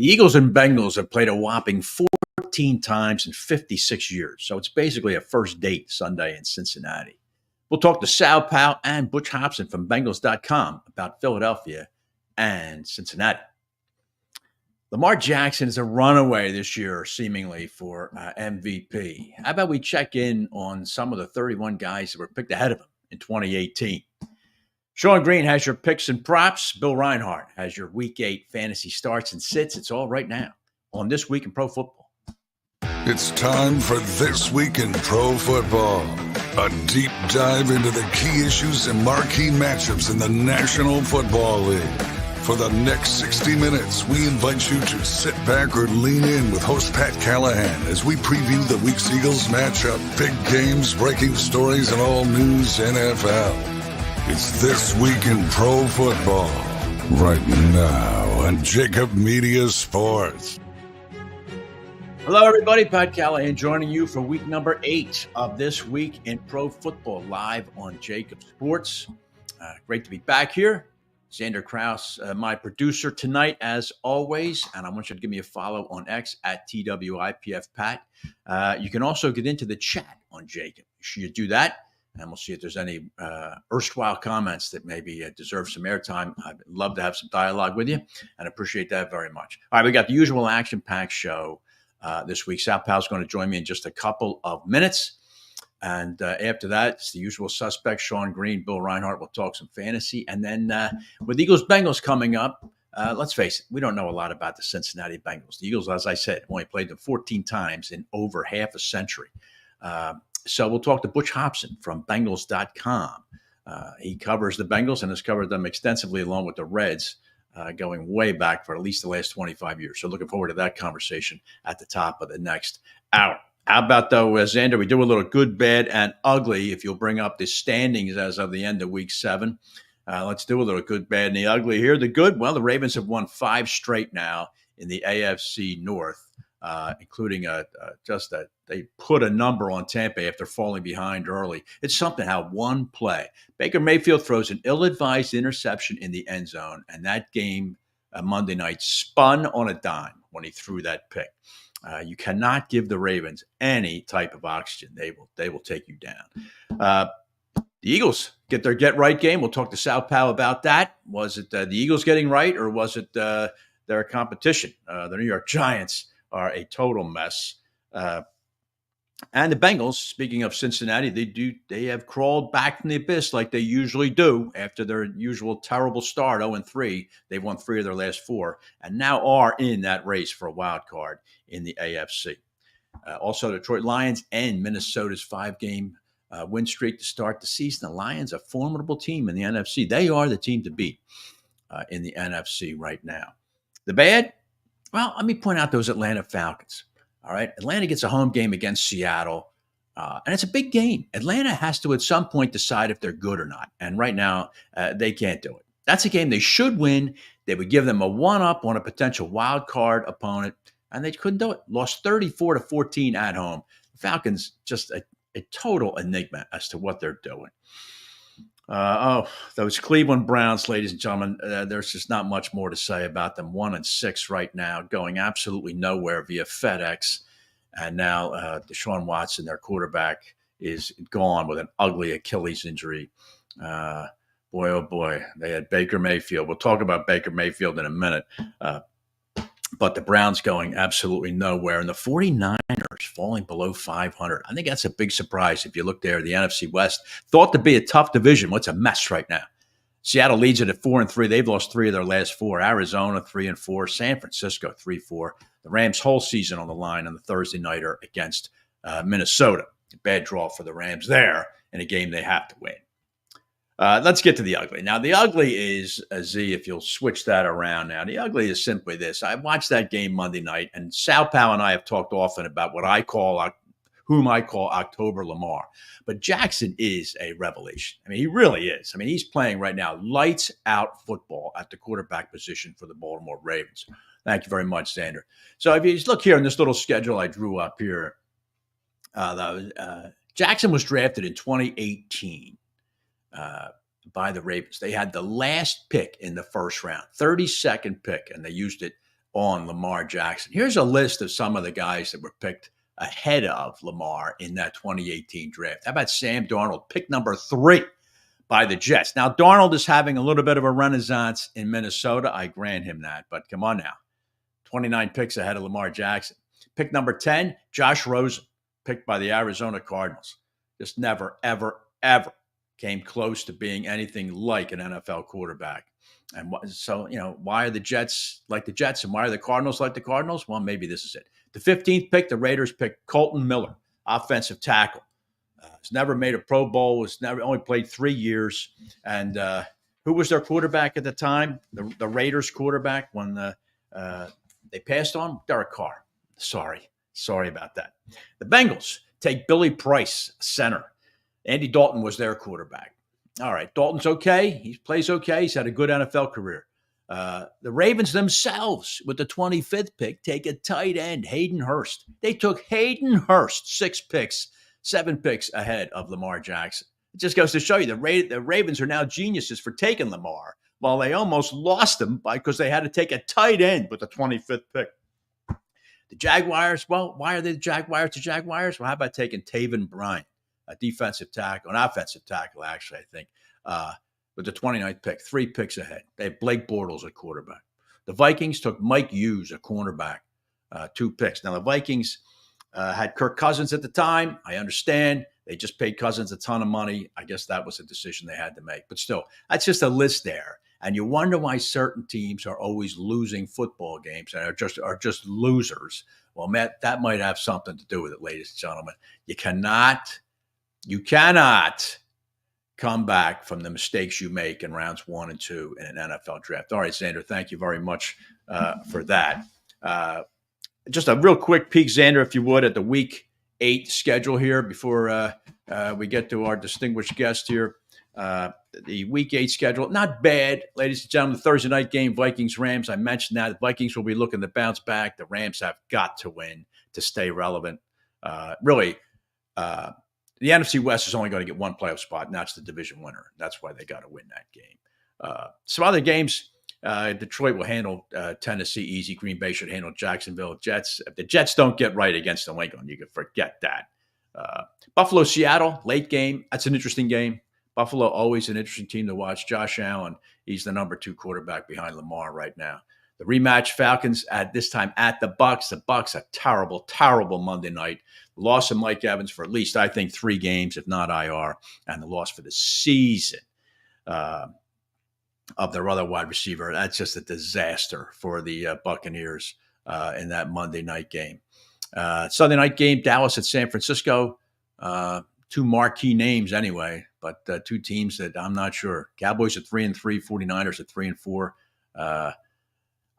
The Eagles and Bengals have played a whopping 14 times in 56 years, so it's basically a first date Sunday in Cincinnati. We'll talk to Sal Pao and Butch Hopson from Bengals.com about Philadelphia and Cincinnati. Lamar Jackson is a runaway this year, seemingly, for MVP. How about we check in on some of the 31 guys that were picked ahead of him in 2018? Sean Green has your picks and props. Bill Reinhardt has your Week 8 fantasy starts and sits. It's all right now on This Week in Pro Football. It's time for This Week in Pro Football, a deep dive into the key issues and marquee matchups in the National Football League. For the next 60 minutes, we invite you to sit back or lean in with host Pat Callahan as we preview the week's Eagles matchup, big games, breaking stories, and all news NFL. It's This Week in Pro Football, right now on JAKIB Media Sports. Hello, everybody. Pat Callahan joining you for week number 8 of This Week in Pro Football, live on JAKIB Sports. Great to be back here. Xander Kraus, my producer tonight, as always, and I want you to give me a follow on X at TWIPFPat. You can also get into the chat on JAKIB. Make sure you do that, and we'll see if there's any erstwhile comments that maybe deserve some airtime. I'd love to have some dialogue with you, and appreciate that very much. All right, we got the usual action-packed show this week. Sal Pao's going to join me in just a couple of minutes. And after that, it's the usual suspects, Sean Green, Bill Reinhardt. We'll talk some fantasy. And then with Eagles-Bengals coming up, let's face it, we don't know a lot about the Cincinnati Bengals. The Eagles, as I said, only played them 14 times in over half a century. So we'll talk to Butch Hopson from Bengals.com. He covers the Bengals and has covered them extensively along with the Reds, going way back for at least the last 25 years. So looking forward to that conversation at the top of the next hour. How about, though, Xander, we do a little good, bad, and ugly, if you'll bring up the standings as of the end of Week 7. Let's do a little good, bad, and the ugly here. The good, well, the Ravens have won 5 straight now in the AFC North, including they put a number on Tampa after falling behind early. It's something how one play. Baker Mayfield throws an ill-advised interception in the end zone, and that game Monday night spun on a dime when he threw that pick. You cannot give the Ravens any type of oxygen. They will take you down. The Eagles get their get-right game. We'll talk to Sal Pao about that. Was it the Eagles getting right, or was it their competition? The New York Giants are a total mess. And the Bengals, speaking of Cincinnati, they have crawled back from the abyss like they usually do after their usual terrible start, 0-3. They've won 3 of their last 4 and now are in that race for a wild card in the AFC. Also, Detroit Lions end Minnesota's 5-game win streak to start the season. The Lions, a formidable team in the NFC. They are the team to beat in the NFC right now. The bad? Well, let me point out those Atlanta Falcons. All right, Atlanta gets a home game against Seattle, and it's a big game. Atlanta has to at some point decide if they're good or not, and right now they can't do it. That's a game they should win. They would give them a one-up on a potential wild card opponent, and they couldn't do it. Lost 34-14 at home. The Falcons, just a total enigma as to what they're doing. Those Cleveland Browns, ladies and gentlemen, there's just not much more to say about them. 1-6 right now, going absolutely nowhere via FedEx. And now Deshaun Watson, their quarterback, is gone with an ugly Achilles injury. Boy, oh boy, they had Baker Mayfield. We'll talk about Baker Mayfield in a minute. But the Browns going absolutely nowhere. And the 49ers falling below 500. I think that's a big surprise if you look there. The NFC West, thought to be a tough division. What's a mess right now? Seattle leads it at 4-3. They've lost 3 of their last 4. Arizona 3-4. San Francisco 3-4. The Rams' whole season on the line on the Thursday nighter against Minnesota. A bad draw for the Rams there in a game they have to win. Let's get to the ugly. Now, the ugly is, Z, if you'll switch that around now, the ugly is simply this. I watched that game Monday night, and Sal Pao and I have talked often about whom I call October Lamar. But Jackson is a revelation. I mean, he really is. I mean, he's playing right now lights out football at the quarterback position for the Baltimore Ravens. Thank you very much, Xander. So if you just look here in this little schedule I drew up here, Jackson was drafted in 2018. By the Ravens. They had the last pick in the first round, 32nd pick, and they used it on Lamar Jackson. Here's a list of some of the guys that were picked ahead of Lamar in that 2018 draft. How about Sam Darnold, pick number 3 by the Jets? Now, Darnold is having a little bit of a renaissance in Minnesota. I grant him that, but come on now. 29 picks ahead of Lamar Jackson. Pick number 10, Josh Rosen, picked by the Arizona Cardinals. Just never, ever, ever came close to being anything like an NFL quarterback. And so, why are the Jets like the Jets and why are the Cardinals like the Cardinals? Well, maybe this is it. The 15th pick, the Raiders picked Colton Miller, offensive tackle. He's never made a Pro Bowl. He's only played 3 years. And who was their quarterback at the time? The Raiders quarterback when they passed on? Derek Carr. Sorry about that. The Bengals take Billy Price, center. Andy Dalton was their quarterback. All right, Dalton's okay. He plays okay. He's had a good NFL career. The Ravens themselves, with the 25th pick, take a tight end, Hayden Hurst. They took Hayden Hurst, 6 picks, 7 picks ahead of Lamar Jackson. It just goes to show you the Ravens are now geniuses for taking Lamar, while they almost lost him because they had to take a tight end with the 25th pick. The Jaguars, well, why are they the Jaguars? Well, how about taking Taven Bryan, an offensive tackle, actually, I think, with the 29th pick, 3 picks ahead. They have Blake Bortles at quarterback. The Vikings took Mike Hughes, a cornerback, 2 picks. Now, the Vikings had Kirk Cousins at the time. I understand. They just paid Cousins a ton of money. I guess that was a decision they had to make. But still, that's just a list there. And you wonder why certain teams are always losing football games and are just losers. Well, Matt, that might have something to do with it, ladies and gentlemen. You cannot come back from the mistakes you make in rounds 1 and 2 in an NFL draft. All right, Xander, thank you very much for that. Just a real quick peek, Xander, if you would, at the Week 8 schedule here before we get to our distinguished guest here. The Week 8 schedule, not bad, ladies and gentlemen. The Thursday night game, Vikings-Rams. I mentioned that. The Vikings will be looking to bounce back. The Rams have got to win to stay relevant. The NFC West is only going to get 1 playoff spot, and that's the division winner. That's why they got to win that game. Some other games, Detroit will handle Tennessee easy. Green Bay should handle Jacksonville. Jets. If the Jets don't get right against New England, you can forget that. Buffalo-Seattle, late game. That's an interesting game. Buffalo, always an interesting team to watch. Josh Allen, he's the number 2 quarterback behind Lamar right now. The rematch, Falcons at this time at the Bucs. The Bucs, a terrible, terrible Monday night. Loss of Mike Evans for at least, I think, 3 games, if not IR, and the loss for the season of their other wide receiver. That's just a disaster for the Buccaneers in that Monday night game. Sunday night game, Dallas at San Francisco. 2 marquee names anyway, but 2 teams that I'm not sure. Cowboys at 3-3, 49ers at 3-4.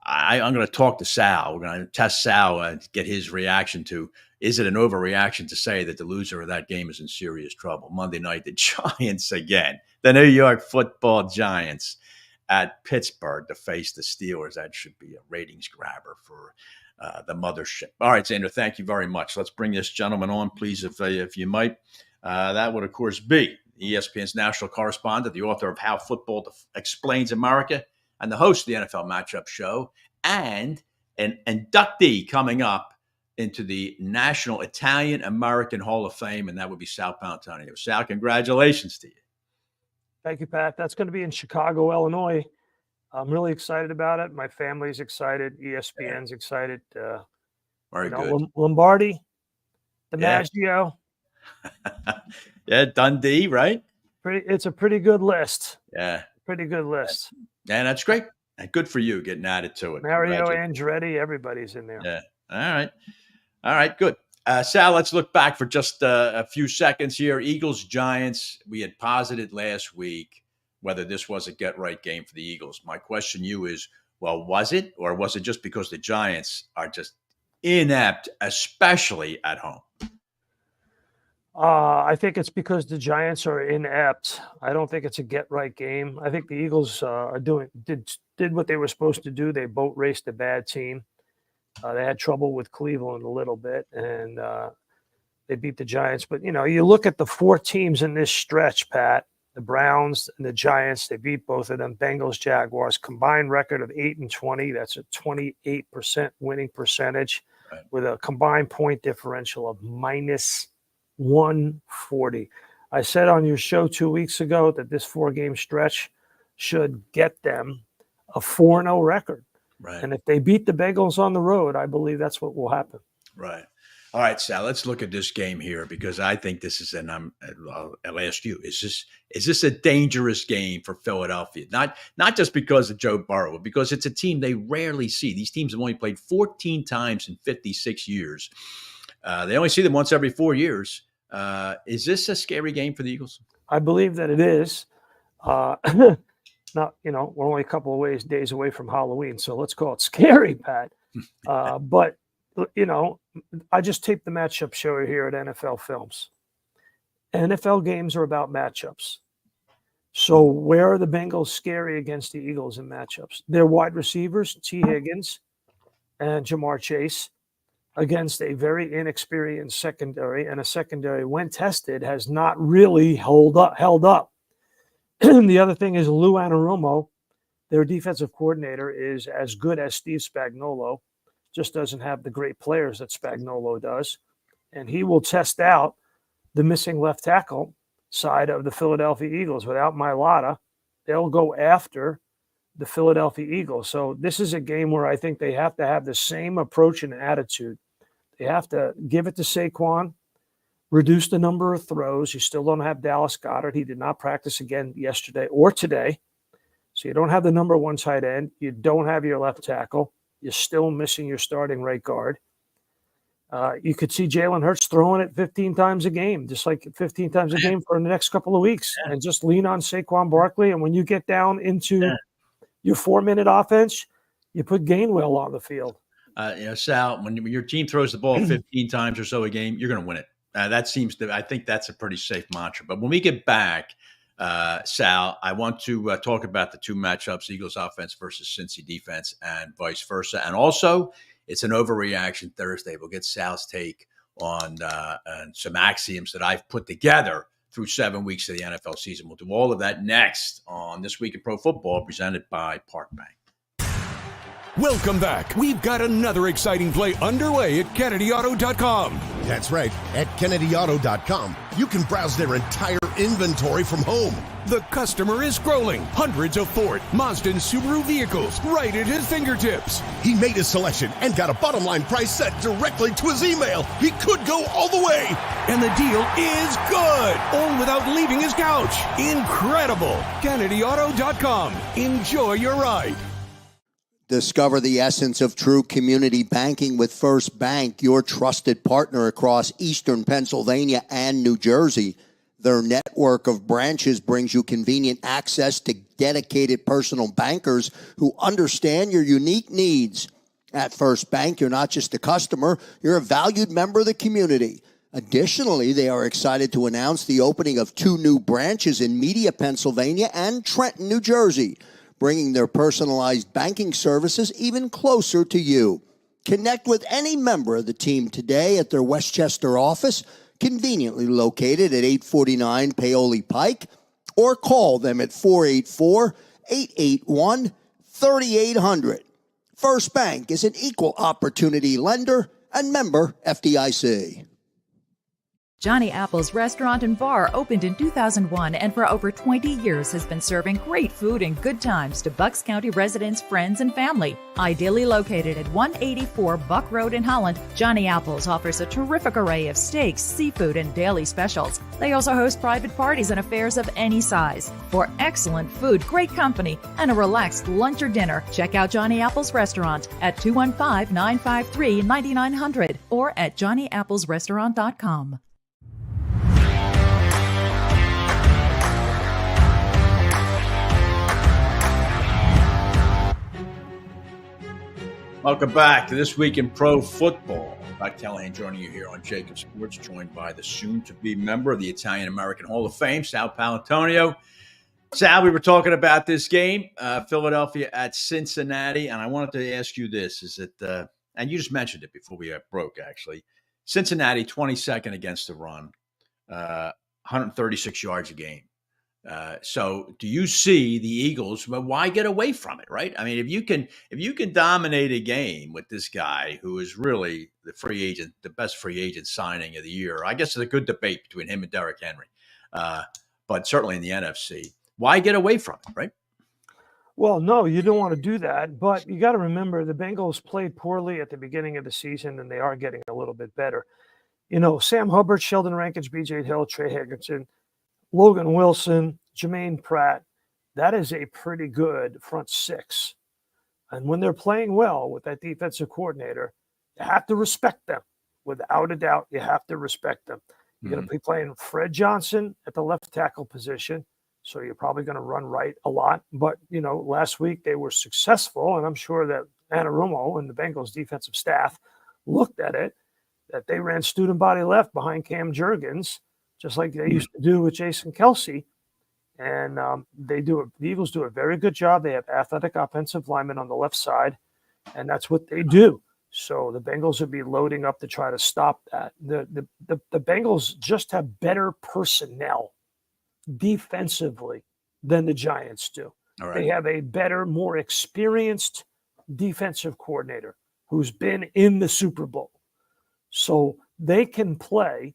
I'm going to talk to Sal. We're going to test Sal and get his reaction to, is it an overreaction to say that the loser of that game is in serious trouble? Monday night, the Giants again, the New York Football Giants at Pittsburgh to face the Steelers. That should be a ratings grabber for the mothership. All right, Xander, thank you very much. Let's bring this gentleman on, please, if you might. That would, of course, be ESPN's national correspondent, the author of How Football Explains America, and the host of the NFL Matchup Show, and an inductee coming up into the National Italian-American Hall of Fame, and that would be Sal Paolantonio. Sal, congratulations to you. Thank you, Pat. That's going to be in Chicago, Illinois. I'm really excited about it. My family's excited. ESPN's excited. Very good. Lombardi, DiMaggio. Yeah, Dundee, right? It's a pretty good list. Yeah. Pretty good list. Yeah, that's great. And good for you getting added to it. Mario Andretti, everybody's in there. Yeah. All right, good. Sal, let's look back for just a few seconds here. Eagles-Giants, we had posited last week whether this was a get-right game for the Eagles. My question to you is, well, was it? Or was it just because the Giants are just inept, especially at home? I think it's because the Giants are inept. I don't think it's a get-right game. I think the Eagles did what they were supposed to do. They boat raced a bad team. They had trouble with Cleveland a little bit, and they beat the Giants. But, you look at the 4 teams in this stretch, Pat, The Browns and the Giants, they beat both of them. Bengals, Jaguars, combined record of 8-20. That's a 28% winning percentage with a combined point differential of minus 140. I said on your show 2 weeks ago that this 4-game stretch should get them a 4-0 record. Right. And if they beat the Bengals on the road, I believe that's what will happen. Right. All right, Sal, let's look at this game here because I think this is, and I'll ask you, is this a dangerous game for Philadelphia? Not just because of Joe Burrow, but because it's a team they rarely see. These teams have only played 14 times in 56 years. They only see them once every 4 years. Is this a scary game for the Eagles? I believe that it is. Now, we're only a couple of days away from Halloween, so let's call it scary, Pat. But I just taped the matchup show here at NFL Films. NFL games are about matchups. So where are the Bengals scary against the Eagles in matchups? Their wide receivers, T. Higgins and Jamar Chase, against a very inexperienced secondary, and a secondary, when tested, has not really held up. The other thing is Lou Anarumo, their defensive coordinator, is as good as Steve Spagnuolo, just doesn't have the great players that Spagnuolo does. And he will test out the missing left tackle side of the Philadelphia Eagles. Without Mailata, they'll go after the Philadelphia Eagles. So this is a game where I think they have to have the same approach and attitude. They have to give it to Saquon, reduce the number of throws. You still don't have Dallas Goedert. He did not practice again yesterday or today. So you don't have the number one tight end. You don't have your left tackle. You're still missing your starting right guard. You could see Jalen Hurts throwing it 15 times a game, just like 15 times a game for the next couple of weeks, and just lean on Saquon Barkley. And when you get down into your 4-minute offense, you put Gainwell on the field. Sal, when your team throws the ball 15 times or so a game, you're going to win it. I think that's a pretty safe mantra. But when we get back, Sal, I want to talk about the two matchups, Eagles offense versus Cincy defense and vice versa. And also, it's an overreaction Thursday. We'll get Sal's take on some axioms that I've put together through 7 weeks of the NFL season. We'll do all of that next on This Week in Pro Football, presented by Park Bank. Welcome back. We've got another exciting play underway at KennedyAuto.com. That's right. At KennedyAuto.com, you can browse their entire inventory from home. The customer is scrolling hundreds of Ford, Mazda, and Subaru vehicles right at his fingertips. He made his selection and got a bottom line price set directly to his email. He could go all the way. And the deal is good, all without leaving his couch. Incredible. KennedyAuto.com. Enjoy your ride. Discover the essence of true community banking with First Bank, your trusted partner across Eastern Pennsylvania and New Jersey. Their network of branches brings you convenient access to dedicated personal bankers who understand your unique needs. At First Bank, you're not just a customer, you're a valued member of the community. Additionally, they are excited to announce the opening of 2 new branches in Media, Pennsylvania and Trenton, New Jersey, bringing their personalized banking services even closer to you. Connect with any member of the team today at their Westchester office, conveniently located at 849 Paoli Pike, or call them at 484-881-3800. First Bank is an equal opportunity lender and member FDIC. Johnny Apple's Restaurant and Bar opened in 2001 and for over 20 years has been serving great food and good times to Bucks County residents, friends, and family. Ideally located at 184 Buck Road in Holland, Johnny Apple's offers a terrific array of steaks, seafood, and daily specials. They also host private parties and affairs of any size. For excellent food, great company, and a relaxed lunch or dinner, check out Johnny Apple's Restaurant at 215-953-9900 or at johnnyapplesrestaurant.com. Welcome back to This Week in Pro Football. Pat Callahan joining you here on JAKIB Sports, joined by the soon-to-be member of the Italian-American Hall of Fame, Sal Paolantonio. Sal, we were talking about this game, Philadelphia at Cincinnati, and I wanted to ask you this. Is it, and you just mentioned it before we broke, actually. Cincinnati, 22nd against the run, 136 yards a game. So do you see the Eagles? Well, why get away from it, right? I mean, if you can dominate a game with this guy who is really the best free agent signing of the year, I guess it's a good debate between him and Derrick Henry. But certainly in the NFC, why get away from it, right? Well, no, you don't want to do that. But you got to remember the Bengals played poorly at the beginning of the season, and they are getting a little bit better. Sam Hubbard, Sheldon Rankins, B.J. Hill, Trey Higginson, Logan Wilson, Jermaine Pratt, that is a pretty good front six. And when they're playing well with that defensive coordinator, you have to respect them. Without a doubt, you have to respect them. You're going to be playing Fred Johnson at the left tackle position, so you're probably going to run right a lot. But, last week they were successful, and I'm sure that Anarumo and the Bengals defensive staff looked at it, that they ran student body left behind Cam Jurgens, just like they used to do with Jason Kelsey. And the Eagles do a very good job. They have athletic offensive linemen on the left side, and that's what they do. So the Bengals would be loading up to try to stop that. The Bengals just have better personnel defensively than the Giants do. All right. They have a better, more experienced defensive coordinator who's been in the Super Bowl. So they can play,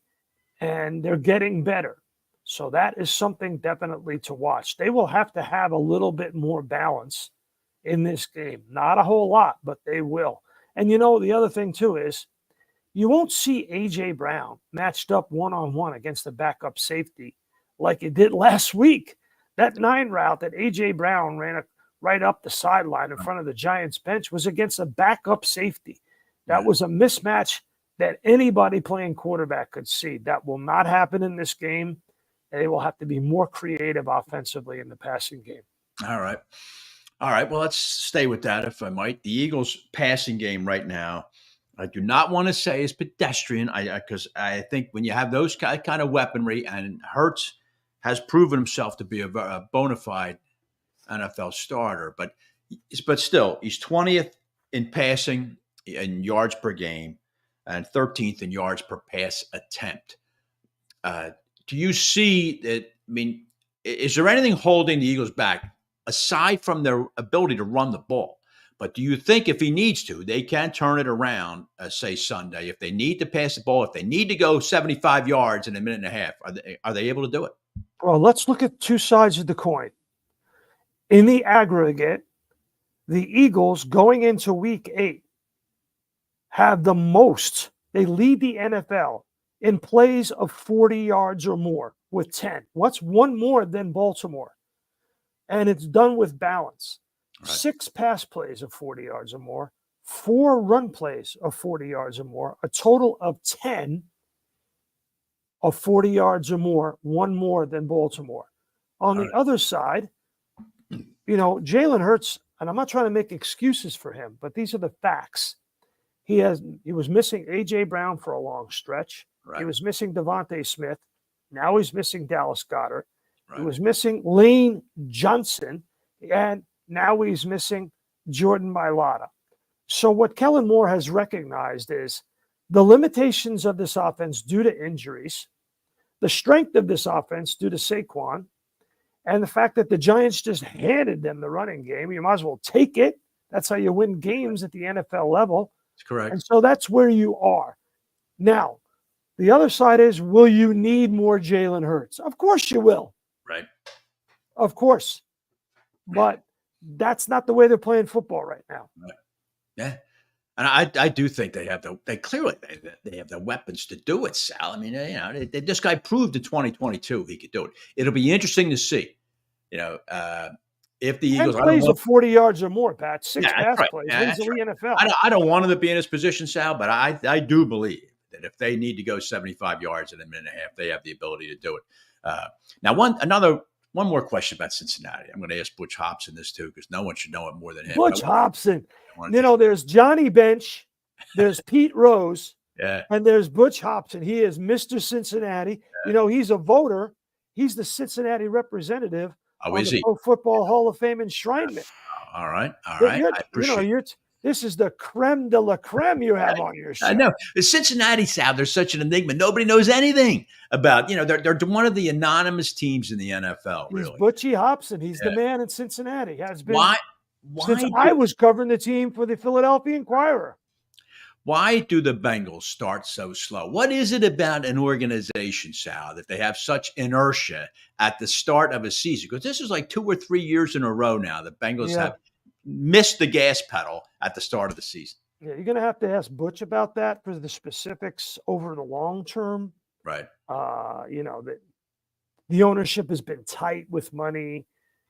and they're getting better. So that is something definitely to watch. They will have to have a little bit more balance in this game. Not a whole lot, but they will. And the other thing too is you won't see A.J. Brown matched up one-on-one against the backup safety like it did last week. That 9 route that A.J. Brown ran right up the sideline in front of the Giants bench was against a backup safety. That was a mismatch that anybody playing quarterback could see. That will not happen in this game. They will have to be more creative offensively in the passing game. All right. Well, let's stay with that, if I might. The Eagles' passing game right now, I do not want to say is pedestrian, because I think when you have those kind of weaponry, and Hurts has proven himself to be a bona fide NFL starter, but still, he's 20th in passing in yards per game and 13th in yards per pass attempt. Do you see that? I mean, is there anything holding the Eagles back aside from their ability to run the ball? But do you think if he needs to, they can turn it around, say Sunday, if they need to pass the ball, if they need to go 75 yards in a minute and a half, are they able to do it? Well, let's look at two sides of the coin. In the aggregate, the Eagles going into week 8 have the most. They lead the NFL in plays of 40 yards or more with 10. What's one more than Baltimore? And it's done with balance. Right. 6 pass plays of 40 yards or more, 4 run plays of 40 yards or more, a total of 10 of 40 yards or more, one more than Baltimore. On the other side, Jalen Hurts, and I'm not trying to make excuses for him, but these are the facts. He was missing A.J. Brown for a long stretch. Right. He was missing Devontae Smith. Now he's missing Dallas Goedert. Right. He was missing Lane Johnson, and now he's missing Jordan Mailata. So what Kellen Moore has recognized is the limitations of this offense due to injuries, the strength of this offense due to Saquon, and the fact that the Giants just handed them the running game. You might as well take it. That's how you win games at the NFL level. That's correct. And so that's where you are. Now, the other side is, will you need more Jalen Hurts? Of course you will. Right. Of course. But that's not the way they're playing football right now. Right. Yeah. And I do think they have they have the weapons to do it, Sal. I mean, this guy proved in 2022 he could do it. It'll be interesting to see, if the Eagles plays of 40 yards or more, Pat, 6 pass plays, wins the NFL. I don't want him to be in this position, Sal, but I do believe that if they need to go 75 yards in a minute and a half, they have the ability to do it. Now, one more question about Cincinnati. I'm going to ask Butch Hopson this too, because no one should know it more than him. Butch Hopson. There's Johnny Bench, there's Pete Rose, and there's Butch Hopson. He is Mr. Cincinnati. Yeah. He's a voter. He's the Cincinnati representative. Oh, is he? Pro Football Hall of Fame enshrinement. All right. I appreciate it. This is the creme de la creme you have on your show. I know. Cincinnati, Sal, they're such an enigma. Nobody knows anything about, they're one of the anonymous teams in the NFL, really. He's Butch Hopson. He's the man in Cincinnati. Has been Why since I was covering the team for the Philadelphia Inquirer. Why do the Bengals start so slow? What is it about an organization, Sal, that they have such inertia at the start of a season? Because this is like 2 or 3 years in a row now the Bengals have missed the gas pedal at the start of the season. Yeah, you're going to have to ask Butch about that for the specifics over the long term. Right. The ownership has been tight with money.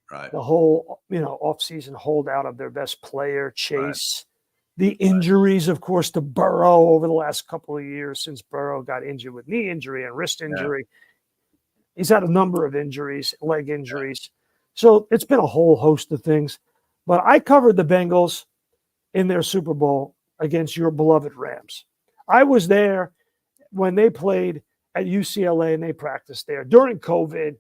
Right. The whole, offseason holdout of their best player, Chase. Right. The injuries, of course, to Burrow over the last couple of years since Burrow got injured with knee injury and wrist injury. Yeah. He's had a number of injuries, leg injuries. So it's been a whole host of things. But I covered the Bengals in their Super Bowl against your beloved Rams. I was there when they played at UCLA and they practiced there during COVID.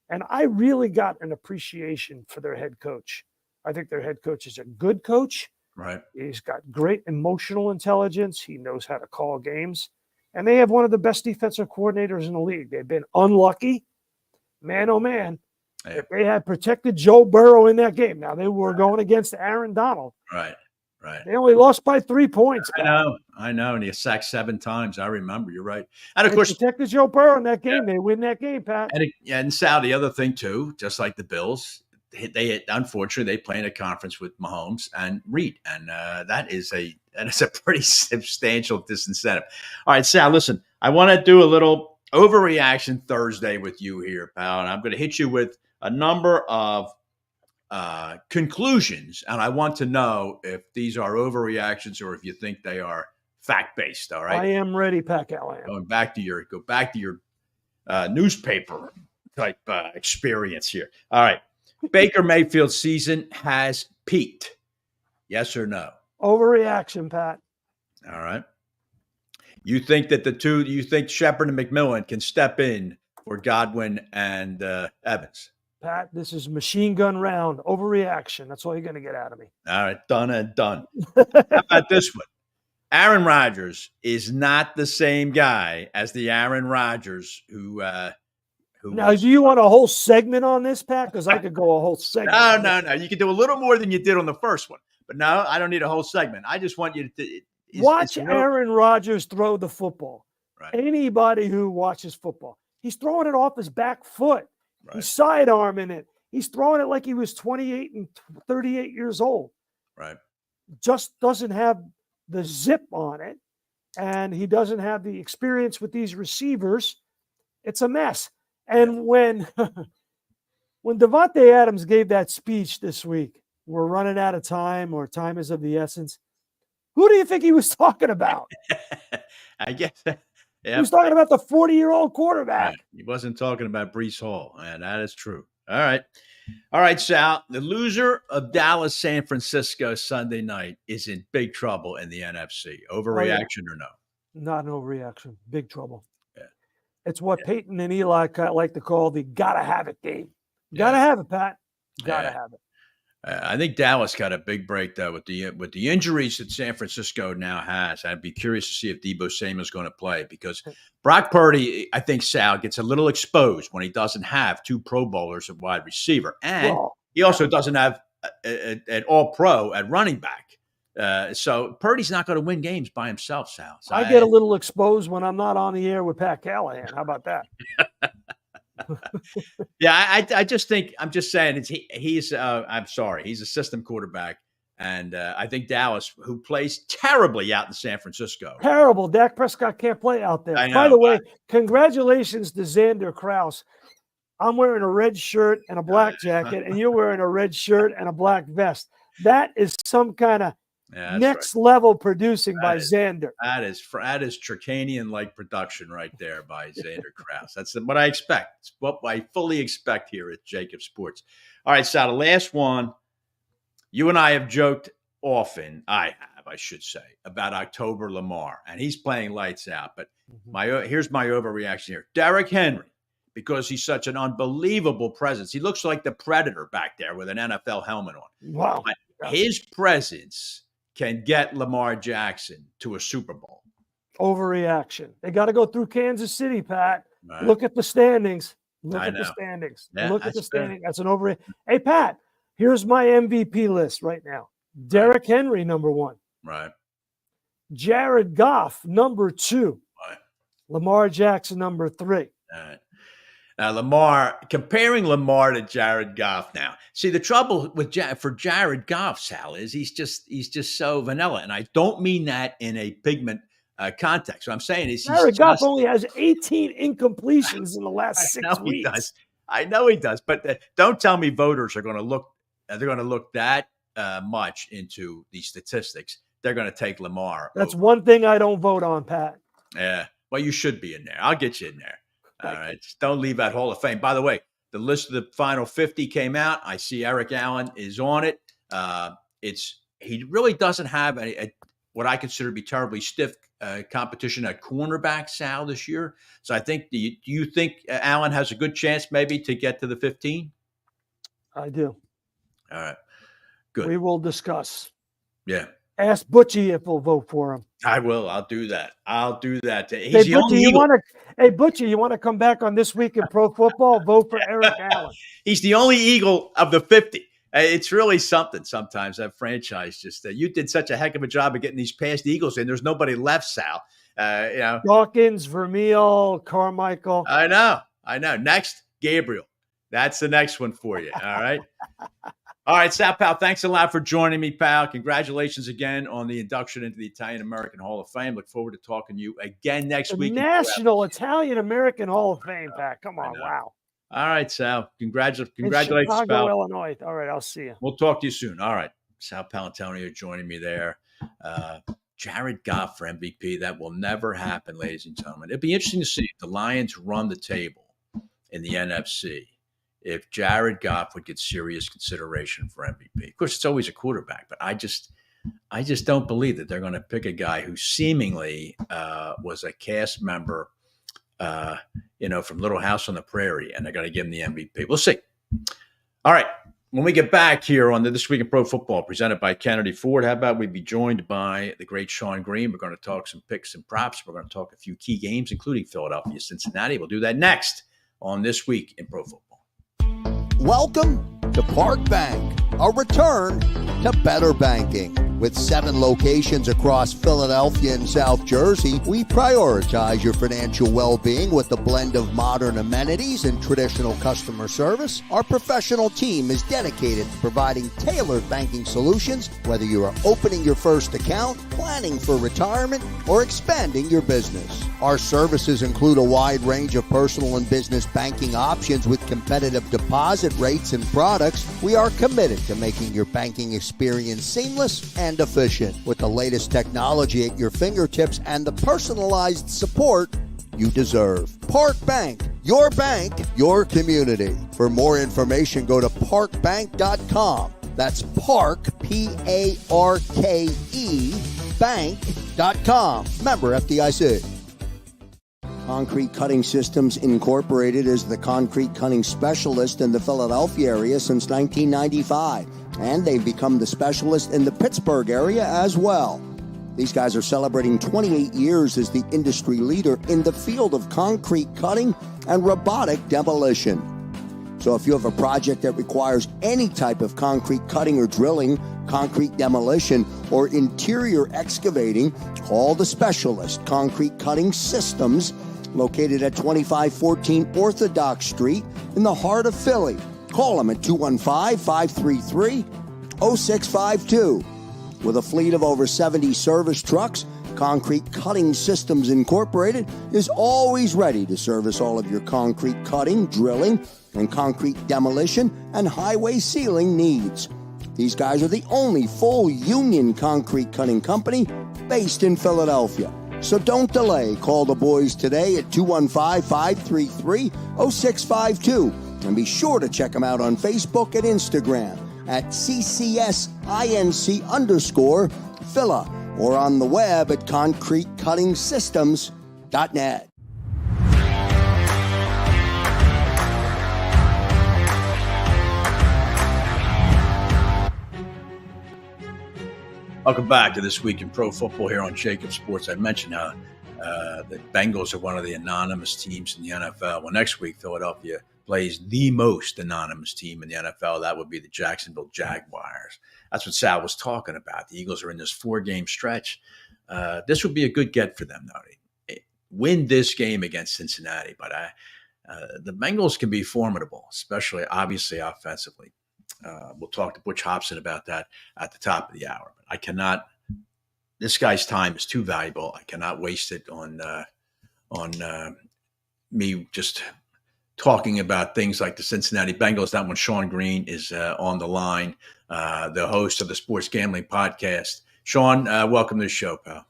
And I really got an appreciation for their head coach. I think their head coach is a good coach. Right. He's got great emotional intelligence. He knows how to call games. And they have one of the best defensive coordinators in the league. They've been unlucky. Man, oh, man. Yeah. If they had protected Joe Burrow in that game. Now, they were going against Aaron Donald. Right. They only lost by 3 points. I know. And he sacked 7 times. I remember. You're right. And, of course, protected Joe Burrow in that game. They win that game, Pat. And Sal, the other thing, too, just like the Bills, unfortunately, they play in a conference with Mahomes and Reed, and that is a pretty substantial disincentive. All right, Sal, listen, I want to do a little overreaction Thursday with you here, pal, and I'm going to hit you with a number of conclusions, and I want to know if these are overreactions or if you think they are fact-based. All right, I am ready, Pat Callahan. Go back to your newspaper type experience here. All right. Baker Mayfield's season has peaked. Yes or no? Overreaction, Pat. All right. You think that you think Shepard and McMillan can step in for Godwin and Evans? Pat, this is machine gun round. Overreaction. That's all you're going to get out of me. All right. Done and done. How about this one? Aaron Rodgers is not the same guy as the Aaron Rodgers who now, do you want a whole segment on this, Pat? Because I could go a whole segment. No. You can do a little more than you did on the first one. But no, I don't need a whole segment. I just want you to watch Aaron Rodgers throw the football. Right. Anybody who watches football, he's throwing it off his back foot. Right. He's sidearming it. He's throwing it like he was 28 and 38 years old. Right. Just doesn't have the zip on it. And he doesn't have the experience with these receivers. It's a mess. And when Devontae Adams gave that speech this week, we're running out of time or time is of the essence. Who do you think he was talking about? I guess he was talking about the 40-year-old quarterback. Right. He wasn't talking about Breece Hall. And that is true. All right, Sal. The loser of Dallas, San Francisco Sunday night is in big trouble in the NFC. Overreaction or no? Not an overreaction. Big trouble. It's what Peyton and Eli like to call the gotta have it game. Gotta have it, Pat. Gotta have it. I think Dallas got a big break though with the injuries that San Francisco now has. I'd be curious to see if Deebo Samuel is going to play because Brock Purdy, I think Sal gets a little exposed when he doesn't have 2 Pro Bowlers at wide receiver, and he also doesn't have an All-Pro at running back. So Purdy's not going to win games by himself, Sal. So I get a little exposed when I'm not on the air with Pat Callahan. How about that? Yeah, I just think I'm just saying he's I'm sorry, he's a system quarterback, and I think Dallas, who plays terribly out in San Francisco, terrible. Dak Prescott can't play out there. By the way, congratulations to Xander Kraus. I'm wearing a red shirt and a black jacket, and you're wearing a red shirt and a black vest. That is some kind of next level producing by Xander. That is Tricanian-like production right there by Xander Kraus. That's what I expect. It's what I fully expect here at JAKIB Sports. All right, Sal, the last one. You and I have joked often, I should say, about October Lamar, and he's playing lights out. But here's my overreaction here. Derrick Henry, because he's such an unbelievable presence. He looks like the Predator back there with an NFL helmet on. Wow. But his presence can get Lamar Jackson to a Super Bowl? Overreaction. They got to go through Kansas City, Pat. Right. Look at the standings. I Look at know. the standings. Yeah, Look at that's the fair. standings. That's an overreaction. Hey, Pat, here's my MVP list right now. Derrick Henry, number 1. Right. Jared Goff, number 2. Right. Lamar Jackson, number 3. All right. Now, comparing Lamar to Jared Goff now. See, the trouble with for Jared Goff, Sal, is he's just so vanilla. And I don't mean that in a pigment context. What I'm saying is Jared Goff only has 18 incompletions in the last 6 weeks. He does. I know he does. But don't tell me voters are going to look. They're going to look that much into these statistics. They're going to take Lamar. That's over. one thing I don't vote on, Pat. Yeah. Well, you should be in there. I'll get you in there. All right. Just don't leave that Hall of Fame. By the way, the list of the final 50 came out. I see Eric Allen is on it. He really doesn't have what I consider to be terribly stiff competition at cornerback, Sal, this year. So I think, do you think Allen has a good chance maybe to get to the 15? I do. All right. Good. We will discuss. Yeah. Ask Butchie if we'll vote for him. I will. I'll do that. He's Hey, the only Butchie, you want to come back on This Week in Pro Football? Vote for Eric Allen. He's the only Eagle of the 50. It's really something sometimes, that franchise. Just you did such a heck of a job of getting these past Eagles in. There's nobody left, Sal. Dawkins, Vermeil, Carmichael. I know. Next, Gabriel. That's the next one for you. All right. All right, Sal, pal, thanks a lot for joining me, pal. Congratulations again on the induction into the Italian-American Hall of Fame. Look forward to talking to you again next week. National Italian-American Hall of Fame, Pat. Come on, wow. All right, Sal. Congratulations, Chicago, pal. Illinois. All right, I'll see you. We'll talk to you soon. All right. Sal Paolantonio joining me there. Jared Goff for MVP. That will never happen, ladies and gentlemen. It'd be interesting to see if the Lions run the table in the NFC, if Jared Goff would get serious consideration for MVP. Of course, it's always a quarterback, but I just don't believe that they're going to pick a guy who seemingly was a cast member, from Little House on the Prairie, and they're going to give him the MVP. We'll see. All right. When we get back here on This Week in Pro Football, presented by Kennedy Ford, how about we be joined by the great Sean Green? We're going to talk some picks and props. We're going to talk a few key games, including Philadelphia, Cincinnati. We'll do that next on This Week in Pro Football. Welcome to Park Bank, a return to better banking. With 7 locations across Philadelphia and South Jersey, we prioritize your financial well-being with a blend of modern amenities and traditional customer service. Our professional team is dedicated to providing tailored banking solutions, whether you are opening your first account, planning for retirement, or expanding your business. Our services include a wide range of personal and business banking options with competitive deposit rates and products. We are committed to making your banking experience seamless and efficient, with the latest technology at your fingertips and the personalized support you deserve. Park Bank, your community. For more information, go to parkbank.com. That's Park, P-A-R-K-E, bank.com. Member FDIC. Concrete Cutting Systems Incorporated is the concrete cutting specialist in the Philadelphia area since 1995, and they've become the specialist in the Pittsburgh area as well. These guys are celebrating 28 years as the industry leader in the field of concrete cutting and robotic demolition. So if you have a project that requires any type of concrete cutting or drilling, concrete demolition, or interior excavating, call the specialist, Concrete Cutting Systems, located at 2514 Orthodox Street in the heart of Philly. Call them at 215-533-0652. With a fleet of over 70 service trucks, Concrete Cutting Systems Incorporated is always ready to service all of your concrete cutting, drilling, and concrete demolition and highway sealing needs. These guys are the only full union concrete cutting company based in Philadelphia. So don't delay. Call the boys today at 215-533-0652. And be sure to check them out on Facebook and Instagram at CCSINC_Phila or on the web at concretecuttingsystems.net. Welcome back to This Week in Pro Football here on JAKIB Sports. I mentioned how the Bengals are one of the anonymous teams in the NFL. Well, next week, Philadelphia plays the most anonymous team in the NFL. That would be the Jacksonville Jaguars. That's what Sal was talking about. The Eagles are in this 4-game stretch. This would be a good get for them, though. They win this game against Cincinnati, but the Bengals can be formidable, especially, obviously, offensively. We'll talk to Butch Hopson about that at the top of the hour. But I cannot – this guy's time is too valuable. I cannot waste it on me just talking about things like the Cincinnati Bengals. That one, Sean Green, is on the line, the host of the Sports Gambling Podcast. Sean, welcome to the show, pal.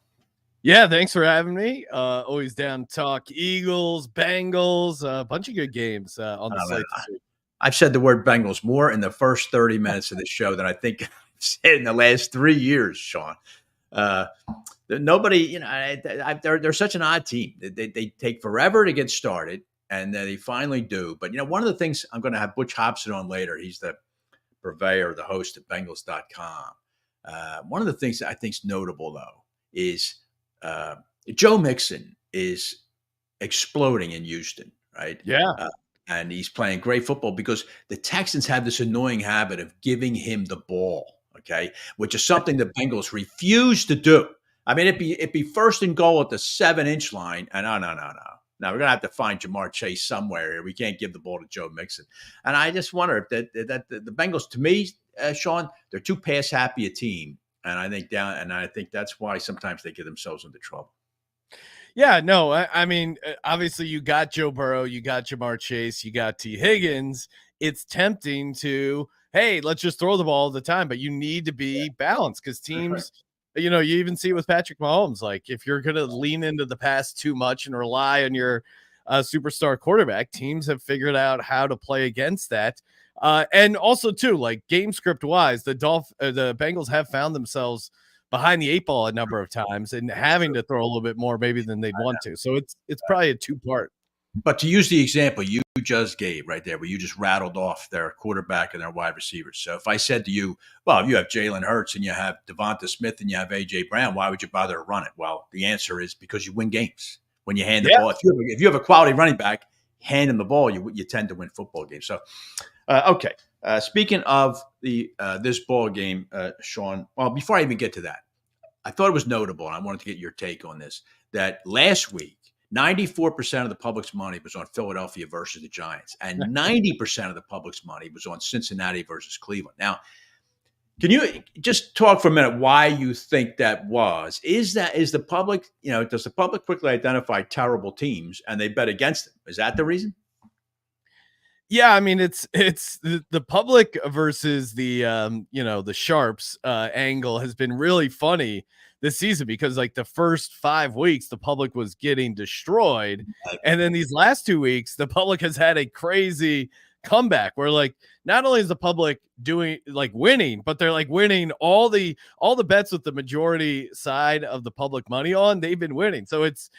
Yeah, thanks for having me. Always down to talk Eagles, Bengals, a bunch of good games on the slate this week. I've said the word Bengals more in the first 30 minutes of the show than I think I've said in the last 3 years, Sean. Nobody, they're such an odd team. They take forever to get started, and then they finally do. But, one of the things I'm going to have Butch Hopson on later, he's the purveyor, the host at Bengals.com. One of the things that I think is notable, though, is Joe Mixon is exploding in Houston, right? Yeah. And he's playing great football because the Texans have this annoying habit of giving him the ball, okay, which is something the Bengals refuse to do. I mean, it'd be first and goal at the 7-inch line, and no. Now we're gonna have to find Jamar Chase somewhere here. We can't give the ball to Joe Mixon. And I just wonder if that the Bengals, to me, Sean, they're too pass happy a team, and I think that's why sometimes they get themselves into trouble. Yeah, no, I mean, obviously you got Joe Burrow, you got Jamar Chase, you got T. Higgins. It's tempting to, hey, let's just throw the ball all the time, but you need to be balanced because teams, you even see it with Patrick Mahomes. Like if you're going to lean into the pass too much and rely on your superstar quarterback, teams have figured out how to play against that. And also too, like game script wise, the Bengals have found themselves behind the 8 ball a number of times and having to throw a little bit more maybe than they'd want to. So it's probably a 2-part. But to use the example you just gave right there, where you just rattled off their quarterback and their wide receivers. So if I said to you, well, you have Jalen Hurts and you have Devonta Smith and you have A.J. Brown, why would you bother to run it? Well, the answer is because you win games. When you hand the ball, if you have a quality running back, hand him the ball, you tend to win football games. So, okay. Speaking of the this ball game, Sean, well, before I even get to that, I thought it was notable, and I wanted to get your take on this, that last week, 94% of the public's money was on Philadelphia versus the Giants, and 90% of the public's money was on Cincinnati versus Cleveland. Now, can you just talk for a minute why you think that was? Is the public, does the public quickly identify terrible teams and they bet against them? Is that the reason? Yeah, I mean it's the public versus the the sharps angle has been really funny this season because like the first 5 weeks the public was getting destroyed, and then these last 2 weeks the public has had a crazy comeback where like not only is the public doing like winning, but they're like winning all the bets with the majority side of the public money on. They've been winning, so it's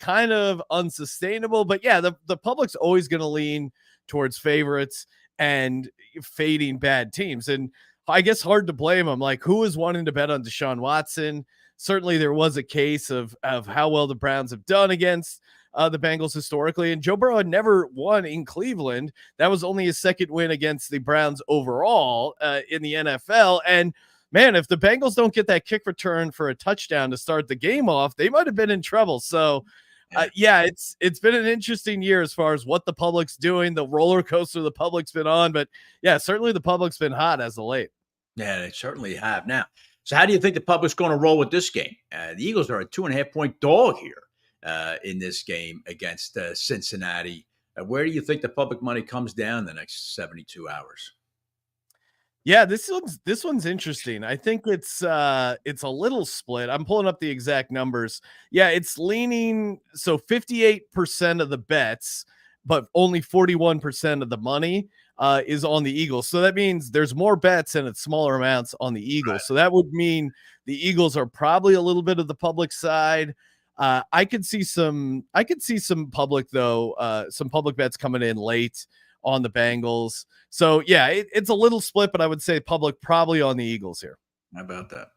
kind of unsustainable. But yeah, the public's always going to lean towards favorites and fading bad teams. And I guess hard to blame them. Like who is wanting to bet on Deshaun Watson? Certainly there was a case of how well the Browns have done against the Bengals historically. And Joe Burrow had never won in Cleveland. That was only his second win against the Browns overall in the NFL. And man, if the Bengals don't get that kick return for a touchdown to start the game off, they might've been in trouble. So it's been an interesting year as far as what the public's doing, the roller coaster the public's been on. But yeah, certainly the public's been hot as of late. Yeah, they certainly have. Now, so how do you think the public's going to roll with this game? The Eagles are a 2.5-point dog here in this game against Cincinnati. Where do you think the public money comes down the next 72 hours? Yeah, this one's interesting. I think it's a little split. I'm pulling up the exact numbers. Yeah, it's leaning so 58% of the bets, but only 41% of the money is on the Eagles. So that means there's more bets and it's smaller amounts on the Eagles. Right. So that would mean the Eagles are probably a little bit of the public side. I could see some public though, some public bets coming in late on the Bengals. So yeah, it's a little split, but I would say public probably on the Eagles here. How about that?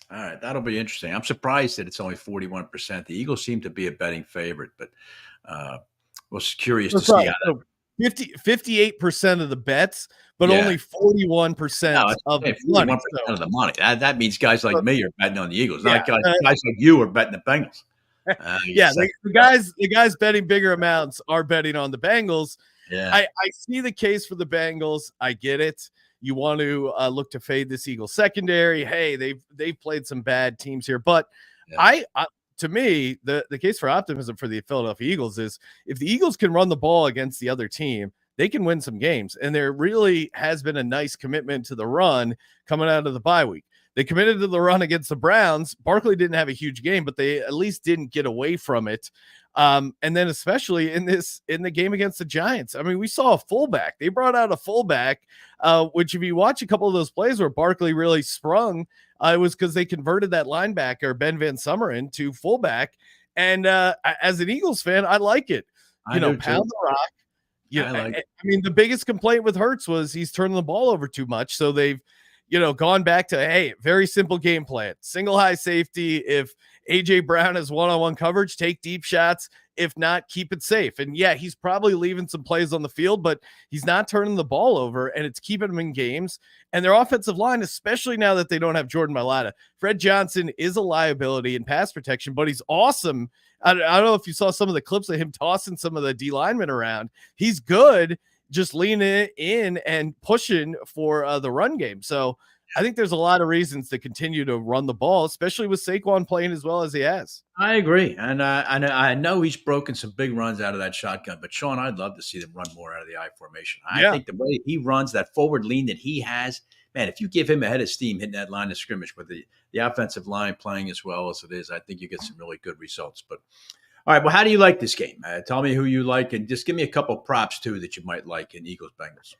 All right, that'll be interesting. I'm surprised that it's only 41%. The Eagles seem to be a betting favorite, but was curious to see how that. 58% of the bets, but Yeah. only 41% of the money. 41% of the money. That means guys like me are betting on the Eagles, Yeah, not guys like you are betting the Bengals. Yeah, the guys betting bigger amounts are betting on the Bengals. Yeah. I see the case for the Bengals. I get it. You want to look to fade this Eagles secondary. Hey, they've played some bad teams here, but I to me, the case for optimism for the Philadelphia Eagles is if the Eagles can run the ball against the other team, they can win some games. And there really has been a nice commitment to the run coming out of the bye week. They committed to the run against the Browns. Barkley didn't have a huge game, but they at least didn't get away from it. And then especially in the game against the Giants, I mean, we saw a fullback. They brought out a fullback, which if you watch a couple of those plays where Barkley really sprung, it was because they converted that linebacker, Ben Van Sumeren, to fullback. And as an Eagles fan, I like it. Pound the rock. I mean, the biggest complaint with Hurts was he's turning the ball over too much. So they've, gone back to, hey, very simple game plan. Single high safety. If A.J. Brown has one-on-one coverage, take deep shots. If not, keep it safe. And yeah, he's probably leaving some plays on the field, but he's not turning the ball over, and it's keeping them in games. And their offensive line, especially now that they don't have Jordan Mailata, Fred Johnson is a liability in pass protection, but he's awesome. I don't know if you saw some of the clips of him tossing some of the D linemen around. He's good, just leaning in and pushing for the run game. So I think there's a lot of reasons to continue to run the ball, especially with Saquon playing as well as he has. I agree. And I know he's broken some big runs out of that shotgun, but Sean, I'd love to see them run more out of the I formation. I think the way he runs, that forward lean that he has, man, if you give him a head of steam hitting that line of scrimmage with the offensive line playing as well as it is, I think you get some really good results. But all right, well, how do you like this game? Tell me who you like, and just give me a couple props, too, that you might like in Eagles-Bengals.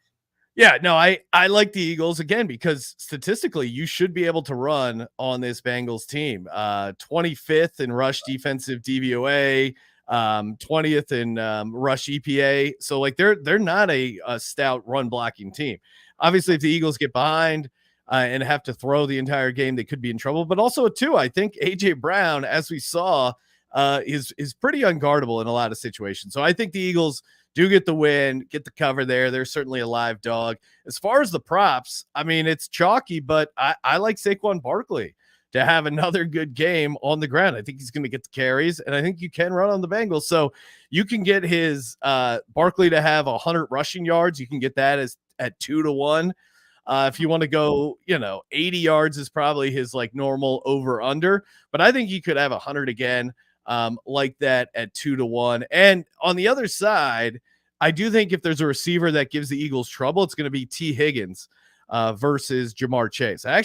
Yeah, no, I like the Eagles, again, because statistically, you should be able to run on this Bengals team. 25th in rush defensive DVOA, 20th in rush EPA. So, they're not a stout run-blocking team. Obviously, if the Eagles get behind and have to throw the entire game, they could be in trouble. But also, too, I think A.J. Brown, as we saw, is pretty unguardable in a lot of situations. So I think the Eagles do get the win, get the cover there. They're certainly a live dog. As far as the props, I mean, it's chalky, but I like Saquon Barkley to have another good game on the ground. I think he's going to get the carries, and I think you can run on the Bengals. So you can get his Barkley to have 100 rushing yards. You can get that at 2-1. If you want to go, 80 yards is probably his normal over under, but I think he could have 100 again. Like that at 2-1. And on the other side, I do think if there's a receiver that gives the Eagles trouble, it's going to be T. Higgins versus Jamar Chase. I